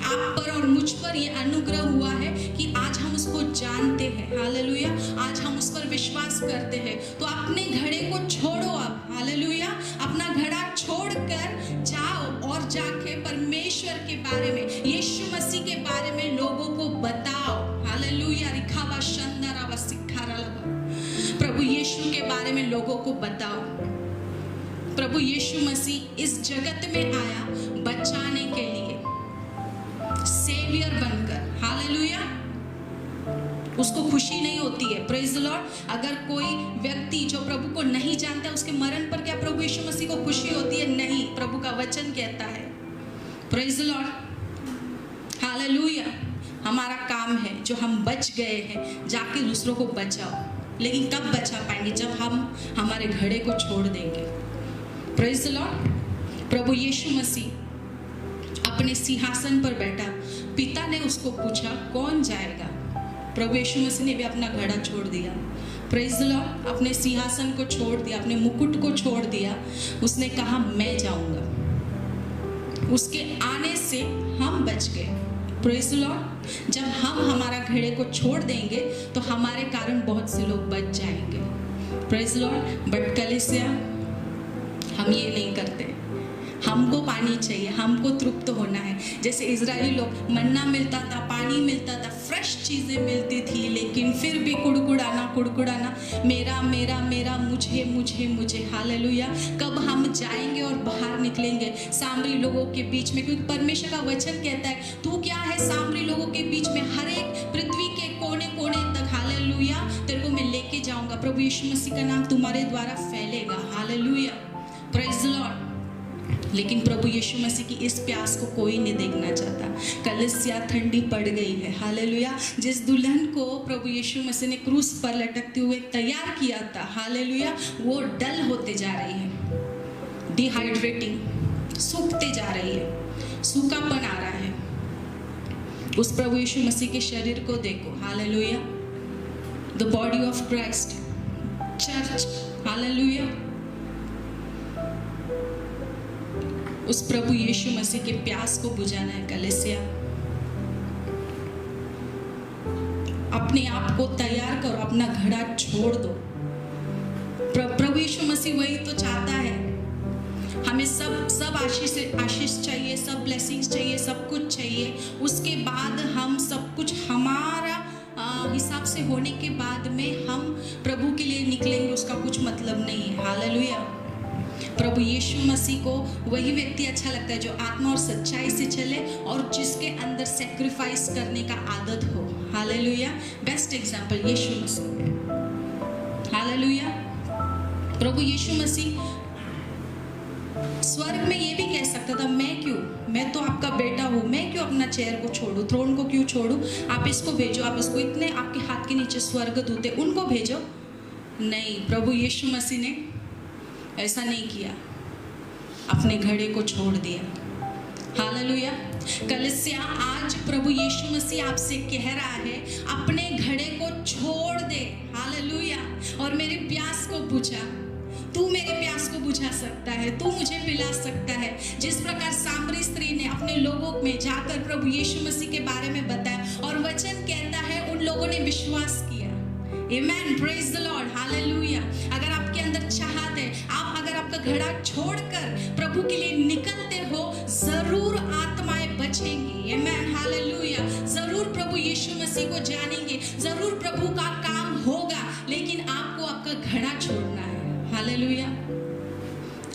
आप पर और मुझ पर ये अनुग्रह हुआ है कि आज हम उसको जानते हैं। हालेलुया। आज हम उस पर विश्वास करते हैं। तो अपने घड़े को छोड़ो आप। हालेलुया। अपना घड़ा छोड़कर जाओ और जाके परमेश्वर के बारे में, यीशु मसीह के बारे में लोगों को बताओ। हालेलुया। रिखावा शंदरा व सिखारा लगा। प्रभु यीशु के बारे में लोगों को बताओ। प्रभु यीशु मसीह इस जगत में आया बचाने के लिए, सेवियर बनकर। हालेलुया। उसको खुशी नहीं होती है, प्रेज द लॉर्ड, अगर कोई व्यक्ति जो प्रभु को नहीं जानता उसके मरण पर क्या प्रभु यीशु मसीह को खुशी होती है? नहीं। प्रभु का वचन कहता है, प्रेज द लॉर्ड, हालेलुया, हमारा काम है जो हम बच गए हैं जाके दूसरों को बचाओ। लेकिन कब बचा पाएंगे? जब हम हमारे घड़े को छोड़ देंगे। Praise the lord. प्रभु यीशु मसीह अपने सिंहासन पर बैठा, पिता ने उसको पूछा कौन जाएगा? प्रभु यीशु मसीह ने भी अपना घड़ा छोड़ दिया। Praise the Lord. अपने सिंहासन को छोड़ दिया, अपने मुकुट को छोड़ दिया। उसने कहा मैं जाऊंगा। उसके आने से हम बच गए। Praise the Lord. जब हम हमारा घड़े को छोड़ देंगे तो हमारे कारण बहुत से लोग बच जाएंगे। Praise the Lord. बट कलीसिया, हम ये नहीं करते। हमको पानी चाहिए, हमको तृप्त होना है। जैसे इजरायली लोग, मन्ना मिलता था, पानी मिलता था, फ्रेश चीज़ें मिलती थी, लेकिन फिर भी कुड़कुड़ाना, मेरा मेरा मेरा, मुझे मुझे मुझे। हालेलुया। कब हम जाएंगे और बाहर निकलेंगे सामरी लोगों के बीच में? क्योंकि परमेश्वर का वचन कहता है तू क्या है सामरी लोगों के बीच में, हर एक पृथ्वी के कोने कोने तक। हालेलुया। तेरे को मैं लेके जाऊंगा। प्रभु यीशु मसीह का नाम तुम्हारे द्वारा फैलेगा। हालेलुया। Praise the Lord. लेकिन प्रभु यीशु मसीह की इस प्यास को कोई नहीं देखना चाहता। कलीसिया ठंडी पड़ गई है। हालेलुया। जिस दुल्हन को प्रभु यीशु मसीह ने क्रूस पर लटकते हुए तैयार किया था, हालेलुया, वो डल होते जा रही है, डिहाइड्रेटिंग, सूखते जा रही है, सूखापन आ रहा है। उस प्रभु यीशु मसीह के शरीर को देखो। Hallelujah. The body of Christ, church. Hallelujah. उस प्रभु यीशु मसीह के प्यास को बुझाना है कलीसिया। अपने आप को तैयार करो, अपना घड़ा छोड़ दो। प्रभु यीशु मसीह वही तो चाहता है। हमें सब आशीष चाहिए, सब ब्लेसिंग्स चाहिए, सब कुछ चाहिए। उसके बाद हम सब कुछ हमारा हिसाब से होने के बाद में हम प्रभु के लिए निकलेंगे, उसका कुछ मतलब नहीं है। हालेलुया। प्रभु यीशु मसीह को वही व्यक्ति अच्छा लगता है जो आत्मा और सच्चाई से चले और जिसके अंदर सैक्रिफाइस करने का आदत हो। हालेलुया। बेस्ट एग्जांपल यीशु मसीह। हालेलुया। प्रभु यीशु मसीह स्वर्ग में ये भी कह सकता था, मैं तो आपका बेटा हूँ, मैं क्यों अपना चेयर को छोड़ूं, थ्रोन को क्यों छोड़ूं, आप इसको भेजो, आप इसको, इतने आपके हाथ के नीचे स्वर्गदूत है, उनको भेजो। नहीं, प्रभु यीशु मसीह ने ऐसा नहीं किया, अपने घड़े को छोड़ दिया। हालेलुया। कलीसिया, आज प्रभु यीशु मसीह आपसे कह रहा है, अपने घड़े को छोड़ दे। हालेलुया। और मेरे प्यास को बुझा। तू मेरे प्यास को बुझा सकता है, तू मुझे पिला सकता है। जिस प्रकार सामरी स्त्री ने अपने लोगों में जाकर प्रभु यीशु मसीह के बारे में बताया और वचन कहता है उन लोगों ने विश्वास किया। आमेन, प्रेज द लॉर्ड। हालेलुया। अगर आपके अंदर चाहत है, आप अगर आपका घड़ा छोड़कर प्रभु के लिए निकलते हो, जरूर आत्माएं बचेंगी। आमेन, हालेलुया। जरूर प्रभु यीशु मसीह को जानेंगे, जरूर प्रभु का काम होगा, लेकिन आपको आपका घड़ा छोड़ना है। हालेलुया।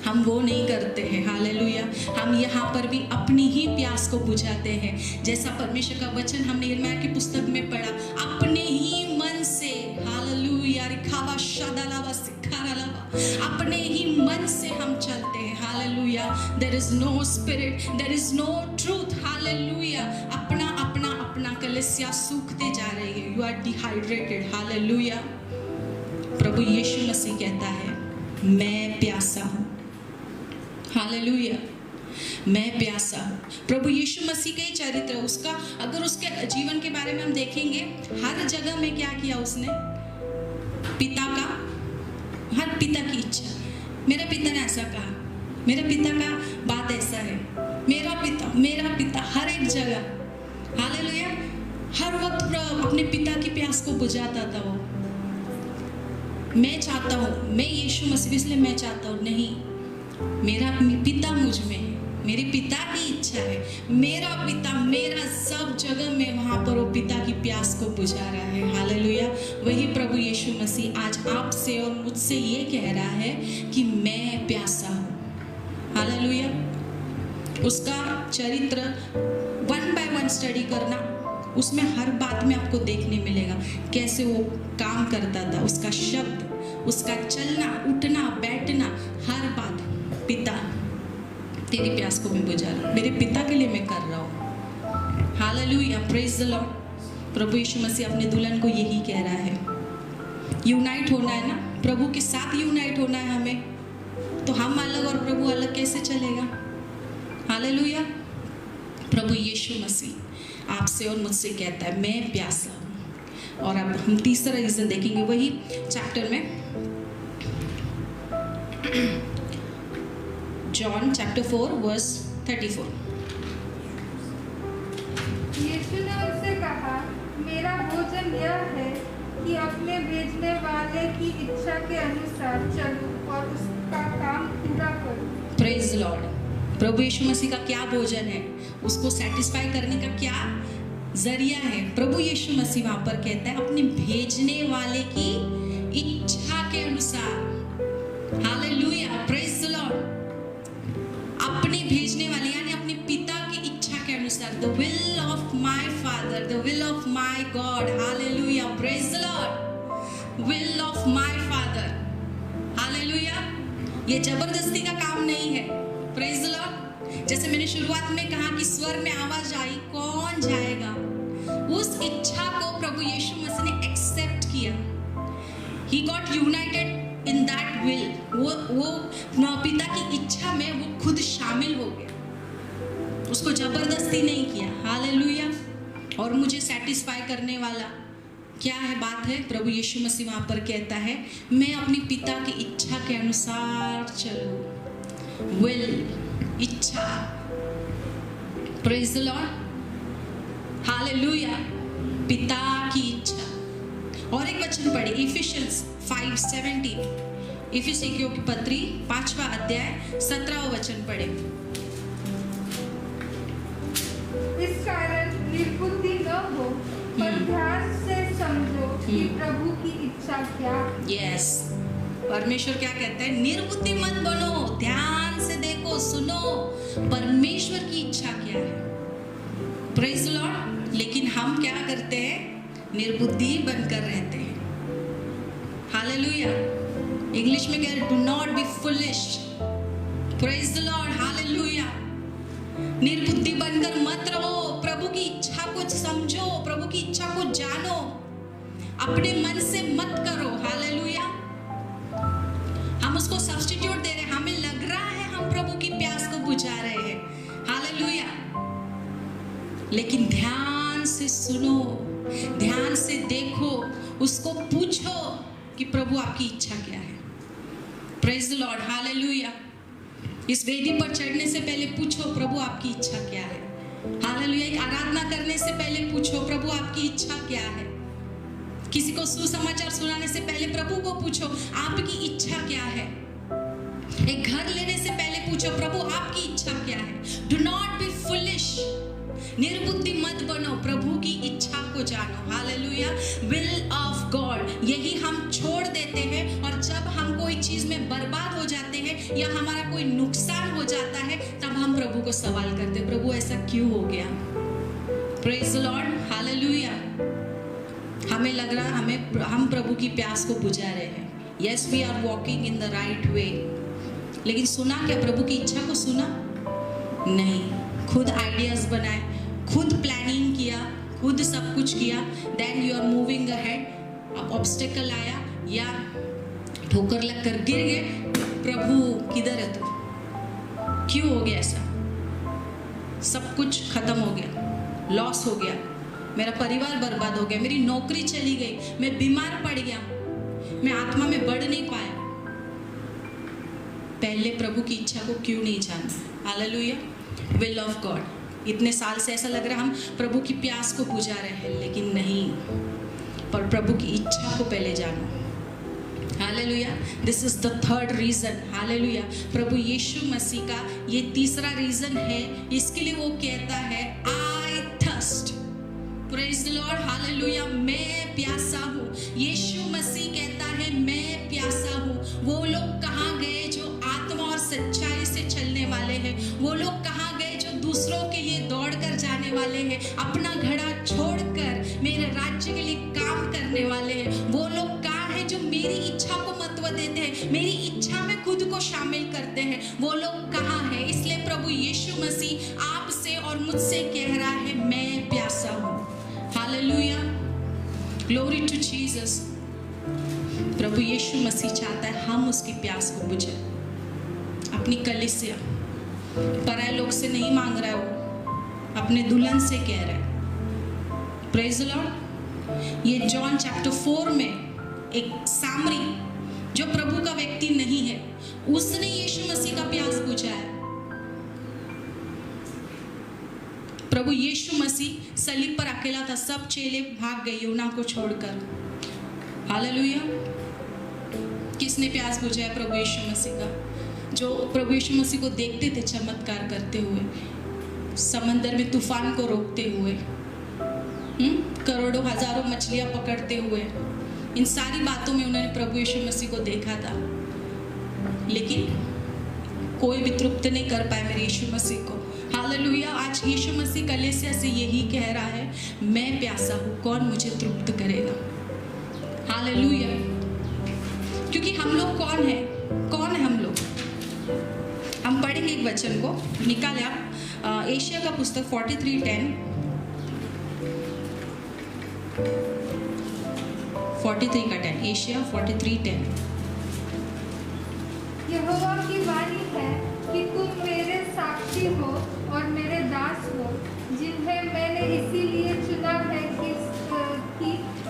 हम वो नहीं करते हैं। हालेलुया। हम यहाँ पर भी अपनी ही प्यास को बुझाते हैं। जैसा परमेश्वर का वचन हमने यिर्मयाह की पुस्तक में पढ़ा, अपने ही मन से। हालेलुया। रिखावा शादालावा सिखारालावा, अपने ही मन से हम चलते हैं। Hallelujah. There is no spirit, there is no truth. Hallelujah. अपना अपना अपना कलीसिया सूखते जा रही है। You are dehydrated. हालेलुया। प्रभु यीशु मसीह कहता है, मैं प्यासा हूँ। हालेलुया। मैं प्यासा हूँ। प्रभु यीशु मसीह का ही चरित्र, उसका अगर उसके जीवन के बारे में हम देखेंगे, हर जगह में क्या किया उसने, पिता का, हर पिता की इच्छा। मेरे पिता ने ऐसा कहा, मेरे पिता का बात ऐसा है, मेरा पिता हर एक जगह। हालेलुया। हर वक्त अपने पिता की प्यास को बुझाता था वो। मैं चाहता हूँ, मैं यीशु मसीह, इसलिए मैं चाहता हूँ, नहीं, मेरा पिता मुझ में है, मेरे पिता की इच्छा है, मेरा पिता मेरा सब जगह में वहाँ पर वो पिता की प्यास को बुझा रहा है। हालेलुया। वही प्रभु यीशु मसीह आज आपसे और मुझसे ये कह रहा है कि मैं प्यासा हूँ। हालेलुया। उसका चरित्र 1 by 1 स्टडी करना, उसमें हर बात में आपको देखने मिलेगा कैसे वो काम करता था। उसका शब्द, उसका चलना, उठना, बैठना, हर बात, पिता तेरी प्यास को मैं बुझा रहा हूँ, मेरे पिता के लिए मैं कर रहा हूँ। Hallelujah, praise the lord. प्रभु यीशु मसीह अपने दुल्हन को यही कह रहा है, यूनाइट होना है ना, प्रभु के साथ यूनाइट होना है हमें। तो हम अलग और प्रभु अलग कैसे चलेगा। हालेलुया। प्रभु यीशु मसीह आपसे और मुझसे कहता है, मैं प्यासा हूँ। और अब हम तीसरा रीजन देखेंगे वही चैप्टर में, जॉन चैप्टर 4 वर्स 34। यीशु ने उनसे कहा, मेरा भोजन यह है कि अपने भेजने वाले की इच्छा के अनुसार चलूं और उसका काम पूरा करूं। Praise the lord. प्रभु यीशु मसीह का क्या भोजन है, उसको सेटिस्फाई करने का क्या जरिया है। प्रभु यीशु मसीह वहां पर कहता है, अपने भेजने वाले की इच्छा के अनुसार। Hallelujah, praise the Lord. अपने भेजने वाले यानी अपने पिता की इच्छा के अनुसार, the will of my father, the will of my God. Hallelujah, praise the Lord. Will of my father. Hallelujah. ये जबरदस्ती का काम नहीं है, प्रेज द लॉर्ड। जैसे मैंने शुरुआत में कहा कि स्वर में आवाज आई, कौन जाएगा? उस इच्छा को प्रभु यीशु मसीह ने एक्सेप्ट किया। He got united in that will। वो पिता की इच्छा में वो खुद शामिल हो गया, उसको जबरदस्ती नहीं किया। हालेलुया। और मुझे सेटिस्फाई करने वाला क्या है बात है, प्रभु यीशु मसीह वहां पर कहता है, मैं अपनी पिता की इच्छा के अनुसार चलूं। विल, इच्छा। Praise the lord. हालेलुया। पिता की इच्छा। और एक वचन पढ़े, इफिशियंस 5:17। इफिसियों की पत्री 5वां अध्याय 17वां वचन पढ़े। इस कारण निर्बुद्धि न हो, पर ध्यान से समझो कि प्रभु की इच्छा क्या है। यस, परमेश्वर क्या कहता है? निर्बुद्धि मत बनो, ध्यान से देखो, सुनो परमेश्वर की इच्छा क्या है। Praise the Lord. लेकिन हम क्या करते हैं? निर्बुद्धि बनकर रहते हैं। हालेलुया। इंग्लिश में कह, do not be foolish. Praise the lord. Hallelujah. निर्बुद्धि बनकर मत रहो, प्रभु की इच्छा को समझो, प्रभु की इच्छा को जानो, अपने मन से मत करो। हालेलुया। हम उसको सब्स्टिट्यूट दे रहे हैं, हमें लग रहा है हम प्रभु की प्यास को बुझा रहे हैं। हालेलुया। लेकिन ध्यान से सुनो, ध्यान से देखो, उसको पूछो कि प्रभु आपकी इच्छा क्या है। Praise the lord. हालेलुया। इस वेदी पर चढ़ने से पहले पूछो, प्रभु आपकी इच्छा क्या है। हालेलुया। एक आराधना करने से पहले पूछो, प्रभु आपकी इच्छा क्या है। किसी को सुसमाचार सुनाने से पहले प्रभु को पूछो, आपकी इच्छा क्या है। एक घर लेने से पहले पूछो, प्रभु आपकी इच्छा क्या है। Do not be foolish. निर्बुद्धि मत बनो, प्रभु की इच्छा को जानो। हालेलुया। विल ऑफ गॉड, यही हम छोड़ देते हैं। और जब हम कोई चीज में बर्बाद हो जाते हैं या हमारा कोई नुकसान हो जाता है, तब हम प्रभु को सवाल करते हैं, प्रभु ऐसा क्यों हो गया। Praise the lord. हालेलुया। हमें लग रहा हम प्रभु की प्यास को बुझा रहे हैं। Yes, we are walking in the right way. लेकिन सुना क्या? प्रभु की इच्छा को सुना नहीं। खुद आइडियाज बनाए, खुद प्लानिंग किया, खुद सब कुछ किया। Then you are moving ahead. अब ऑब्स्टेकल आया या ठोकर लगकर गिर गए, प्रभु किधर है तू? क्यों हो गया ऐसा? सब कुछ खत्म हो गया, लॉस हो गया, मेरा परिवार बर्बाद हो गया, मेरी नौकरी चली गई, मैं बीमार पड़ गया, मैं आत्मा में बढ़ नहीं पाया। पहले प्रभु की इच्छा को क्यों नहीं जाना। हालेलुया। Will of God. इतने साल से ऐसा लग रहा हम प्रभु की प्यास को बुझा रहे हैं, लेकिन नहीं, पर प्रभु की इच्छा को पहले जानो। Hallelujah. This is the third reason. Hallelujah. प्रभु यीशु मसीह का ये तीसरा रीजन है। इसके लिए वो कहता है, I thirst. Praise the lord. Hallelujah. मैं प्यासा हूँ। यीशु मसीह कहता है, मैं प्यासा हूँ। वो लोग कहाँ गए जो आत्मा और सच्चाई से चलने वाले हैं? वो लोग कहाँ गए जो दूसरों के लिए दौड़ कर जाने वाले हैं, अपना घड़ा छोड़कर मेरे राज्य के लिए काम करने वाले हैं? वो लोग कहाँ हैं जो मेरी इच्छा को महत्व देते हैं, मेरी इच्छा में खुद को शामिल करते हैं? वो लोग कहाँ हैं? इसलिए प्रभु यीशु मसीह आपसे और मुझसे कह रहा है, मैं प्यासा हूँ। हालेलुया। Glory to Jesus. प्रभु यीशु मसीह चाहता है हम उसकी प्यास को बुझे। अपनी कलीसिया, पराए लोग से नहीं मांग रहा है, वो अपने दुल्हन से कह रहा है। Praise the Lord. ये जॉन चैप्टर 4 में एक सामरी जो प्रभु का व्यक्ति नहीं है, उसने यीशु मसीह का प्यास बुझा है। प्रभु यीशु मसीह सलीब पर अकेला था, सब चेले भाग गए यूना को छोड़कर। हालेलुया। किसने प्यास बुझाया? प्रभु यीशु मसीह का, जो प्रभु यीशु मसीह को देखते थे चमत्कार करते हुए, समंदर में तूफान को रोकते हुए, करोड़ों हजारों मछलियां पकड़ते हुए। इन सारी बातों में उन्होंने प्रभु यीशु मसीह को देखा था, लेकिन कोई भी तृप्त नहीं कर पाए मेरे यीशु मसीह को। हालेलुया। आज यीशु मसीह कलीसिया से यही कह रहा है, मैं प्यासा हूँ, कौन मुझे तृप्त करेगा। हालेलुया। क्योंकि हम लोग कौन है हम लोग? हम पढ़ेंगे एक वचन को, निकाले आप एशिया का पुस्तक 43:10। 43 का 10, एशिया 43:10। यहोवा की वाणी है कि तुम मेरे साक्षी हो और मेरे दास हो, जिन्हें मैंने इसीलिए चुना है कि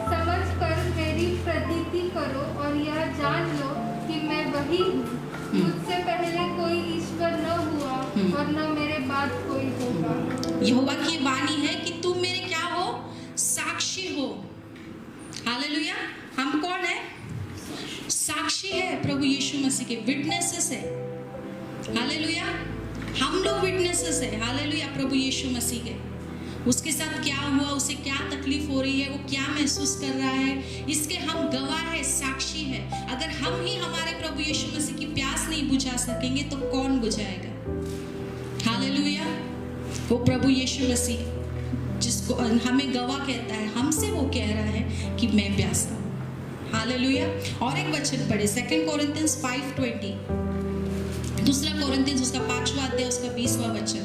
समझ कर मेरी प्रतीति करो और यह जान लो कि मैं वही हूँ। मुझसे पहले कोई ईश्वर न हुआ और न मेरे बाद कोई होगा। यहोवा की वाणी है कि तुम मेरे क्या हो, साक्षी हो। हालेलुया। हम कौन है? साक्षी है प्रभु यीशु मसीह के, विटनेसेस है। हालेलुया। हम लोग विटनेसेस है। हालेलुया। प्रभु यीशु मसीह के, उसके साथ क्या हुआ, उसे क्या तकलीफ हो रही है, वो क्या महसूस कर रहा है, इसके हम गवाह है, साक्षी है। अगर हम ही हमारे प्रभु यीशु मसीह की प्यास नहीं बुझा सकेंगे तो कौन बुझाएगा? हालेलुया। वो प्रभु यीशु मसीह जिसको हमें गवाह कहता है, हमसे वो कह रहा है कि मैं प्यासा हूँ। हालेलुया। और एक वचन पढ़े 2 कोरिन्थियंस 5:20। 2 कोरिन्थियंस उसका 5वां अध्याय उसका 20वां वचन।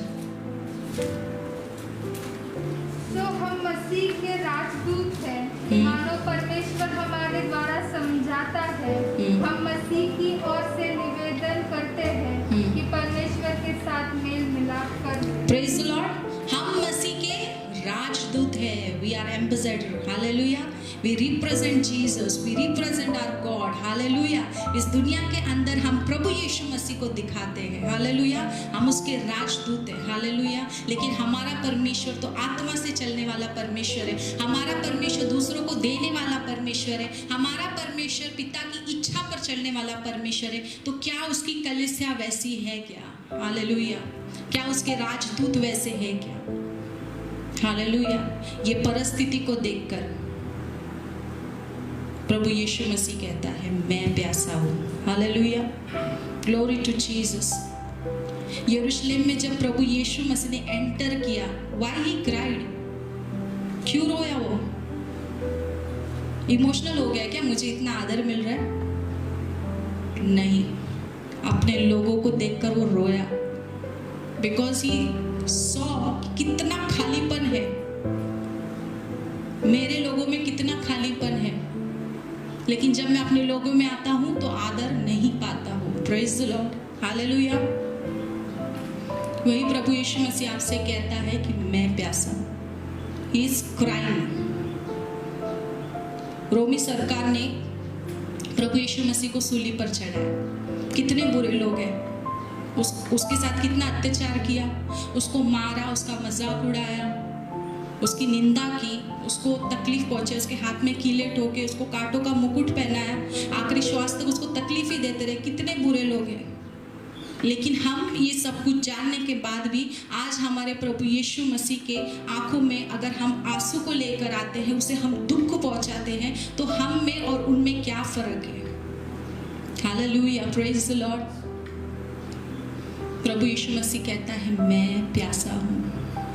तो हम मसीह के राजदूत हैं, मानो परमेश्वर हमारे द्वारा समझाता है। हम मसीह की ओर से निवेदन करते हैं कि परमेश्वर के साथ मेल मिलाप कर। Praise the lord. हम मसीह के राजदूत हैं। We are ambassador. Hallelujah. We represent Jesus, we represent our God. Hallelujah. इस दुनिया के अंदर हम प्रभु यीशु मसीह को दिखाते हैं। हालेलुया। हम उसके राजदूत हैं। हालेलुया। लेकिन हमारा परमेश्वर तो आत्मा से चलने वाला परमेश्वर है। हमारा परमेश्वर दूसरों को देने वाला परमेश्वर है। हमारा परमेश्वर पिता की इच्छा पर चलने वाला परमेश्वर है। तो क्या उसकी कलीसिया वैसी है क्या? हालेलुया। क्या उसके राजदूत वैसे हैं क्या? हालेलुया। ये परिस्थिति को देखकर प्रभु यीशु मसीह कहता है मैं प्यासा हूँ। हालेलुया। Glory to Jesus. यरूशलेम में जब प्रभु यीशु मसीह ने एंटर किया, व्हाई ही क्राइड? क्यों रोया वो? इमोशनल हो गया क्या? मुझे इतना आदर मिल रहा है? नहीं, अपने लोगों को देखकर वो रोया। बिकॉज ही सॉ कितना खालीपन है, मेरे लोगों में कितना खालीपन है, लेकिन जब मैं अपने लोगों में आता हूं तो आदर नहीं पाता हूं। Praise the lord. हालेलुया। वही प्रभु यीशु मसीह आपसे कहता है कि मैं प्यासा हूं। He is crying. रोमी सरकार ने प्रभु यीशु मसीह को सूली पर चढ़ाया। कितने बुरे लोग हैं, उसके साथ कितना अत्याचार किया, उसको मारा, उसका मजाक उड़ाया, उसकी निंदा की, उसको तकलीफ पहुंचे, उसके हाथ में कीले ठोके, उसको कांटों का मुकुट पहनाया, आखिरी श्वास तक उसको तकलीफ ही देते रहे। कितने बुरे लोग हैं। लेकिन हम ये सब कुछ जानने के बाद भी आज हमारे प्रभु यीशु मसीह के आंखों में अगर हम आंसू को लेकर आते हैं, उसे हम दुख पहुंचाते हैं, तो हम में और उनमें क्या फर्क है? हालेलुया। Praise the lord. प्रभु यीशु मसीह कहता है मैं प्यासा हूँ।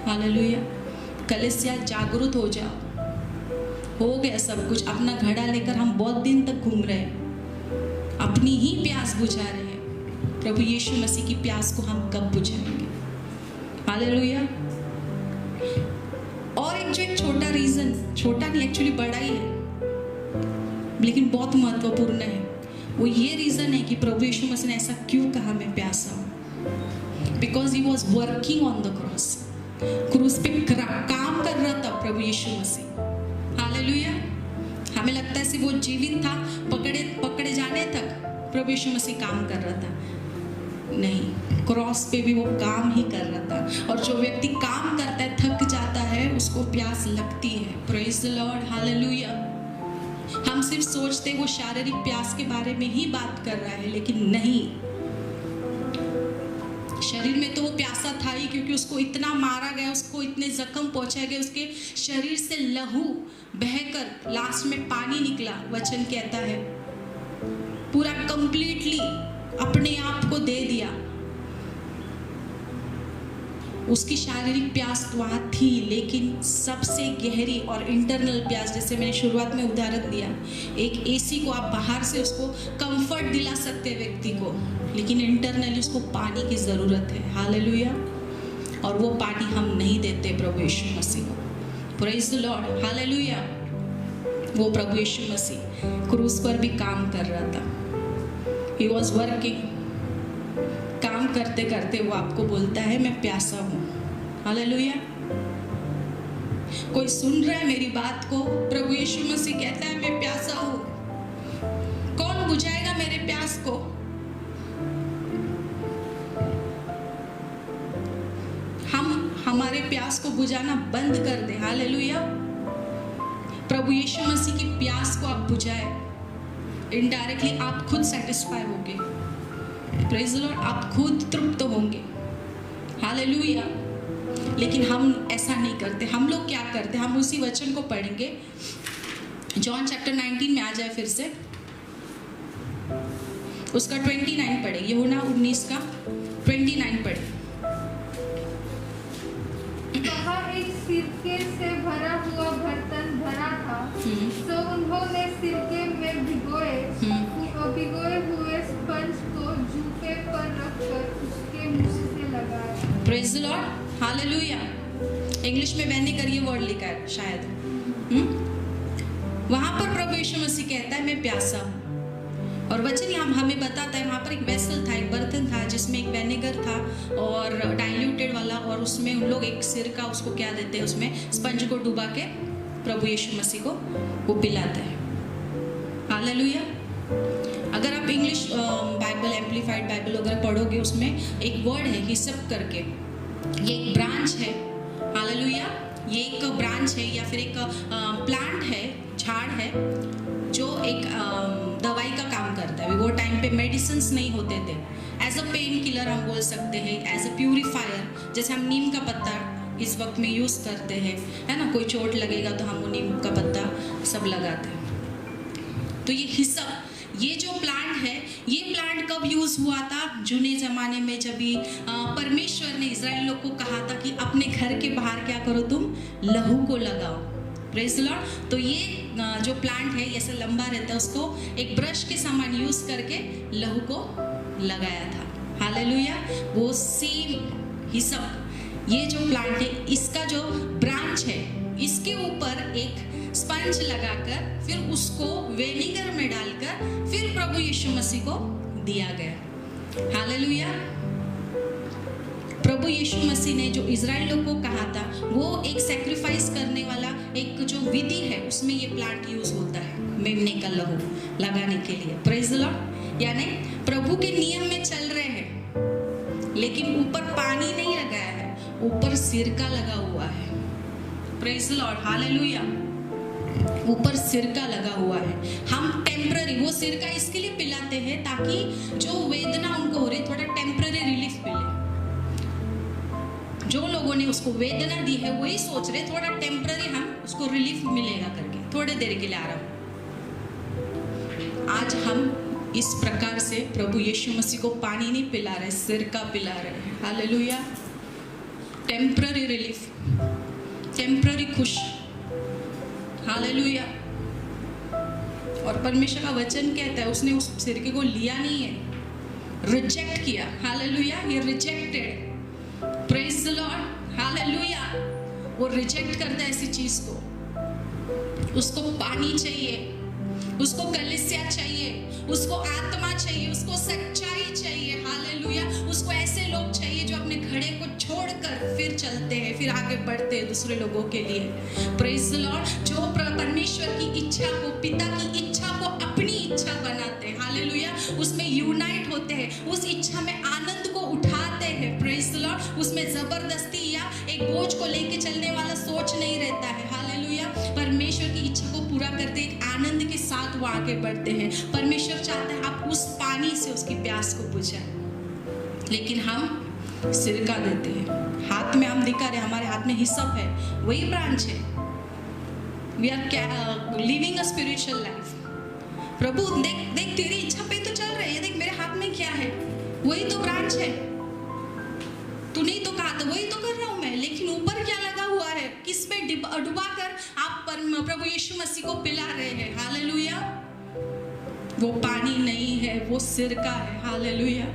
हालेलुया। कलीसिया जागरूक हो जाओ। हो गया सब कुछ, अपना घड़ा लेकर हम बहुत दिन तक घूम रहे हैं, अपनी ही प्यास बुझा रहे हैं। प्रभु यीशु मसीह की प्यास को हम कब बुझाएंगे? हालेलुया। और एक छोटा रीजन, छोटा नहीं एक्चुअली बड़ा ही है लेकिन बहुत महत्वपूर्ण है, वो ये रीजन है कि प्रभु यीशु मसीह ने ऐसा क्यों कहा मैं प्यासा हूँ? Because he was working on the cross. क्रूस पे काम कर रहा था प्रभु यीशु मसीह। हालेलुया। हमें लगता है सिर्फ वो जीवित था, पकड़े जाने तक प्रभु यीशु मसीह काम कर रहा था। नहीं, क्रॉस पे भी वो काम ही कर रहा था। और जो व्यक्ति काम करता है, थक जाता है, उसको प्यास लगती है। Praise the lord. हालेलुया। हम सिर्फ सोचते वो शारीरिक प्यास के बारे में ही बात कर रहा है, लेकिन नहीं, शरीर में तो वो प्यासा था ही, क्योंकि उसको इतना मारा गया, उसको इतने जख्म पहुंचाए गए, उसके शरीर से लहू बहकर लास्ट में पानी निकला। वचन कहता है पूरा कंप्लीटली अपने आप को दे दिया। उसकी शारीरिक प्यास तो वहाँ थी, लेकिन सबसे गहरी और इंटरनल प्यास, जैसे मैंने शुरुआत में उदाहरण दिया, एक एसी को आप बाहर से उसको कंफर्ट दिला सकते हैं व्यक्ति को, लेकिन इंटरनली उसको पानी की ज़रूरत है। हालेलुया। और वो पानी हम नहीं देते प्रभु यीशु मसीह को। Praise the lord. हालेलुया। वो प्रभु यीशु मसीह क्रूस पर भी काम कर रहा था। He was working. काम करते करते वो आपको बोलता है मैं प्यासा हूँ। हालेलुया। कोई सुन रहा है मेरी बात को? प्रभु यीशु मसीह कहता है मैं प्यासा हूँ। कौन बुझाएगा मेरे प्यास को? हम हमारे प्यास को बुझाना बंद कर दे। हालेलुया। प्रभु यीशु मसीह की प्यास को आप बुझाए, इनडायरेक्टली आप खुद सेटिस्फाई होंगे। Praise the Lord. आप खुद तृप्त होंगे। हालेलुया। लेकिन हम ऐसा नहीं करते। हम लोग क्या करते? हम उसी वचन को पढ़ेंगे, जॉन चैप्टर 19 में आ जाए फिर से, उसका 29 पढ़े। यूहन्ना 19 का 29 पढ़े। वहाँ एक सिरके से भरा हुआ बर्तन भरा था, तो उन्होंने सिरके में भिगोए हुए स्पंज को जूफे पर रखकर उसके मुंह से लगाया। Praise the lord. Hallelujah. English में विनेगर ये वर्ड लिखा है शायद। वहां पर प्रभु यीशु मसीह कहता है मैं प्यासा हूँ, और वचन हमें बताता है वहाँ पर एक वेसल था, एक बर्तन था जिसमें एक विनेगर था और डाइल्यूटेड वाला, और उसमें उन लोग एक सिर का उसको क्या देते हैं, उसमें स्पंज को डुबा के प्रभु यीशु मसीह को वो पिलाते हैं। हालेलुया। अगर आप इंग्लिश बाइबल, एम्प्लीफाइड बाइबल वगैरह पढ़ोगे, उसमें एक वर्ड है हिसप करके। ये एक ब्रांच है। हालेलुया। ये एक ब्रांच है या फिर एक प्लांट है, झाड़ है, जो एक दवाई का काम करता है। वो टाइम पे मेडिसिन्स नहीं होते थे। एज अ पेन किलर हम बोल सकते हैं, एज अ प्यूरिफायर। जैसे हम नीम का पत्ता इस वक्त में यूज़ करते हैं, है ना। कोई चोट लगेगा तो हम वो नीम का पत्ता सब लगाते हैं। तो ये हिस्सा, ये जो प्लांट है, ये प्लांट कब यूज़ हुआ था? जूने ज़माने में, जब भी परमेश्वर ने इजराइल लोग को कहा था कि अपने घर के बाहर क्या करो, तुम लहू को लगाओ। Praise the Lord. तो ये जो प्लांट है ऐसे लंबा रहता है, उसको एक ब्रश के समान यूज करके लहू को लगाया था। हालेलुया। वो सेम हिसप, ये जो प्लांट है, इसका जो ब्रांच है, इसके ऊपर एक स्पंज लगाकर फिर उसको विनेगर में डालकर फिर प्रभु यीशु मसीह को दिया गया। हालेलुया। प्रभु यीशु मसीह ने जो इजराइल लोग को कहा था, वो एक सैक्रिफाइस करने वाला एक जो विधि है, उसमें ये प्लांट यूज होता है, मेमने का लहू लगाने के लिए। Praise the Lord. यानी प्रभु के नियम में चल रहे हैं, लेकिन ऊपर पानी नहीं लगाया है, ऊपर सिरका लगा हुआ है। Praise the lord. हालेलुया। ऊपर सिरका लगा हुआ है। हम टेम्पररी वो सिरका इसके लिए पिलाते हैं ताकि जो वेदना उनको हो रही, थोड़ा टेम्पररी रिलीफ मिले। जो लोगों ने उसको वेदना दी है वही सोच रहे थोड़ा टेम्पररी हम उसको रिलीफ मिलेगा करके, थोड़े देर के लिए आराम। आज हम इस प्रकार से प्रभु यीशु मसीह को पानी नहीं पिला रहे, सिरका पिला रहे हैं। हालेलुया। टेम्पररी रिलीफ, टेम्पररी खुश। हालेलुया। और परमेश्वर का वचन कहता है उसने उस सिरके को लिया नहीं है, रिजेक्ट किया। हालेलुया। ये rejected. Praise the lord. Hallelujah. वो रिजेक्ट करता है ऐसी चीज को। उसको पानी चाहिए, उसको कलीसिया चाहिए, उसको आत्मा चाहिए, उसको सच्चाई चाहिए। हालेलुया। उसको ऐसे लोग चाहिए जो अपने घड़े को छोड़कर फिर चलते हैं, फिर आगे बढ़ते हैं दूसरे लोगों के लिए। Praise the Lord. जो परमेश्वर की इच्छा को, पिता की इच्छा को अपनी इच्छा बनाते हैं। हालेलुया। उसमें यूनाइट होते हैं, उस इच्छा में आनंद को उठाते हैं। Praise the Lord. उसमें जबरदस्ती या एक बोझ को लेके चलने वाला सोच नहीं रहता है। हालेलुया। परमेश्वर की इच्छा को पूरा करते एक आनंद के साथ वो आगे बढ़ते हैं। परमेश्वर चाहता है आप उस पानी से उसकी प्यास को बुझाएं, लेकिन हम सिरका देते हैं। हाथ में हम दिखा रहे, हमारे हाथ में हिस्सप है, वही ब्रांच है। We are living a spiritual life. प्रभु देख देख, तेरी इच्छा पे तो चल रहे हैं, देख मेरे हाथ में क्या है, वही तो ब्रांच है। तूने तो कहा था, वही तो कर रहा डुबा कर आप प्रभु यीशु मसीह को पिला रहे हैं। हालेलुया। वो पानी नहीं है, वो सिरका है। हालेलुया।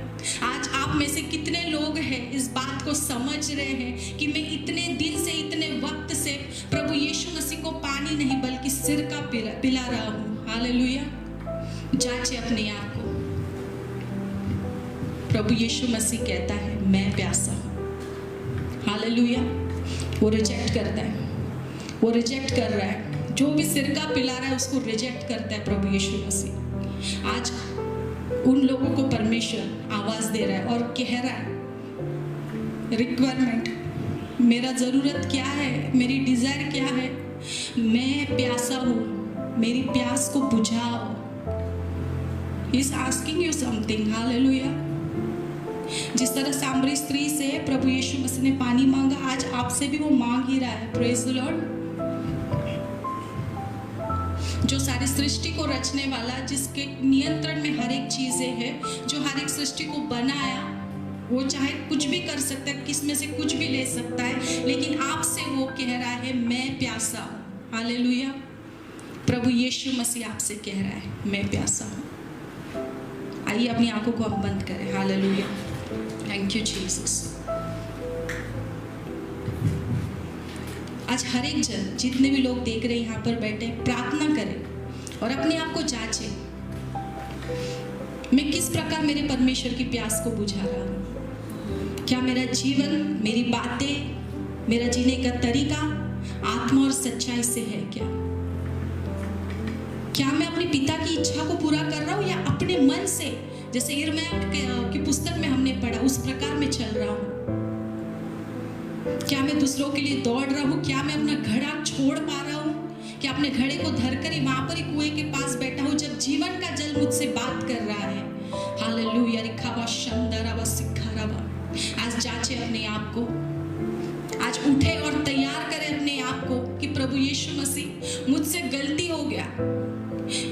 आज आप में से कितने लोग हैं इस बात को समझ रहे हैं कि मैं इतने दिन से, इतने वक्त से प्रभु यीशु मसीह को पानी नहीं बल्कि सिरका पिला रहा हूँ। हालेलुया। जांचे अपने आप को। प्रभु यीशु मसीह कहता है मैं प्यासा हूँ। हालेलुया। वो रिजेक्ट करता है, वो रिजेक्ट कर रहा है। जो भी सिरका पिला रहा है उसको रिजेक्ट करता है प्रभु यीशु मसीह। आज उन लोगों को परमेश्वर आवाज दे रहा है और कह रहा है रिक्वायरमेंट, मेरा जरूरत क्या है, मेरी डिजायर क्या है। मैं प्यासा हूँ, मेरी प्यास को बुझाओ। He is asking you something. Hallelujah. जिस तरह सामरी स्त्री से प्रभु यीशु मसीह ने पानी मांगा, आज आपसे भी वो मांग ही रहा है। Praise the Lord. जो सारी सृष्टि को रचने वाला, जिसके नियंत्रण में हर एक चीजें है, जो हर एक सृष्टि को बनाया, वो चाहे कुछ भी कर सकता है, किसमें से कुछ भी ले सकता है, लेकिन आपसे वो कह रहा है मैं प्यासा हूँ। हालेलुया। प्रभु यीशु मसीह आपसे कह रहा है मैं प्यासा हूँ। आइए अपनी आंखों को हम बंद करें। हालेलुया। Thank you Jesus. आज हर एक जन, जितने भी लोग देख रहे हैं यहाँ पर बैठे, प्रार्थना करें और अपने आप को जांचें, मैं किस प्रकार मेरे परमेश्वर की प्यास को बुझा रहा हूँ। क्या मेरा जीवन, मेरी बातें, मेरा जीने का तरीका आत्मा और सच्चाई से है क्या मैं अपने पिता की इच्छा को पूरा कर रहा हूँ या अपने मन से, जैसे यिर्मयाह की पुस्तक में हमने पढ़ा, उस प्रकार में चल रहा हूँ। क्या मैं दूसरों के लिए दौड़ रहा हूँ? क्या मैं अपना घड़ा छोड़ पा रहा हूँ? क्या अपने घड़े को धरकर ही वहां पर ही कुएं के पास बैठा हूँ जब जीवन का जल मुझसे बात कर रहा है। हालेलुया। रिखावा शंदरावा सिखारावा। आज जांचे अपने आप को, आज उठे और तैयार करें अपने आप को कि प्रभु यीशु मसीह, मुझसे गलती हो गया,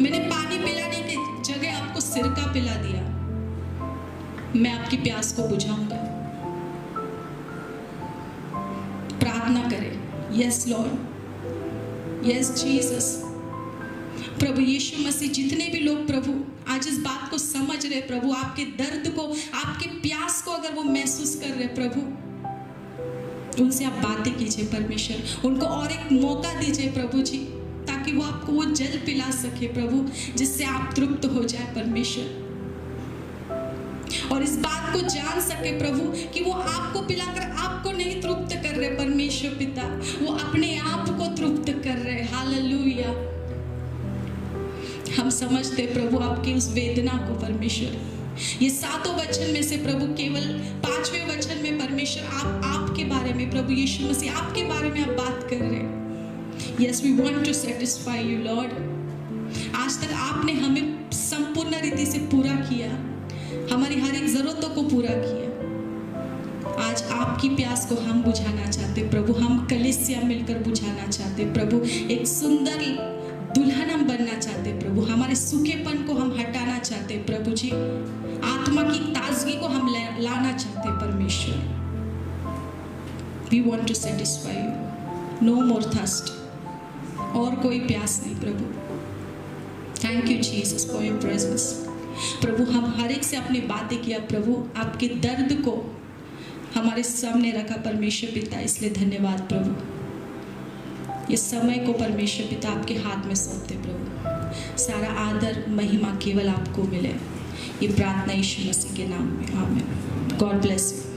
मैंने पानी पिलाने की जगह आपको सिरका पिला दिया, मैं आपकी प्यास को बुझाऊंगा। प्रार्थना करें। Yes lord, yes Jesus. प्रभु यीशु मसीह, जितने भी लोग प्रभु आज इस बात को समझ रहे, प्रभु आपके दर्द को, आपके प्यास को अगर वो महसूस कर रहे, प्रभु उनसे आप बातें कीजिए परमेश्वर, उनको और एक मौका दीजिए प्रभु जी, ताकि वो आपको वो जल पिला सके प्रभु, जिससे आप तृप्त हो जाए परमेश्वर, और इस बात को जान सके प्रभु कि वो आपको पिलाकर आपको नहीं तृप्त कर रहे परमेश्वर पिता, वो अपने आप को तृप्त कर रहे। हालेलुया। हम समझते प्रभु आपकी उस वेदना को परमेश्वर। ये 7 वचन में से प्रभु केवल 5वें वचन में परमेश्वर आपके बारे में, प्रभु यीशु मसीह आपके बारे में आप बात कर रहे हैं। Yes, we want to satisfy you, Lord. आज तक आपने हमें संपूर्ण रीति से पूरा किया, हमारी हर एक जरूरतों को पूरा किया। आज आपकी प्यास को हम बुझाना चाहते प्रभु, हम कलीसिया मिलकर बुझाना चाहते प्रभु, एक सुंदर दुल्हन हम बनना चाहते प्रभु, हमारे सूखेपन को हम हटाना चाहते प्रभु जी, आत्मा की ताजगी को हम लाना चाहते परमेश्वर। We want to satisfy you. No more thirst. और कोई प्यास नहीं प्रभु। Thank you Jesus for your presence. प्रभु हम हर एक से अपनी बातें किया प्रभु, आपके दर्द को हमारे सामने रखा परमेश्वर पिता, इसलिए धन्यवाद प्रभु। इस समय को परमेश्वर पिता आपके हाथ में सौंपते प्रभु, सारा आदर महिमा केवल आपको मिले। ये प्रार्थना यीशु मसीह के नाम में, आमीन। God bless you.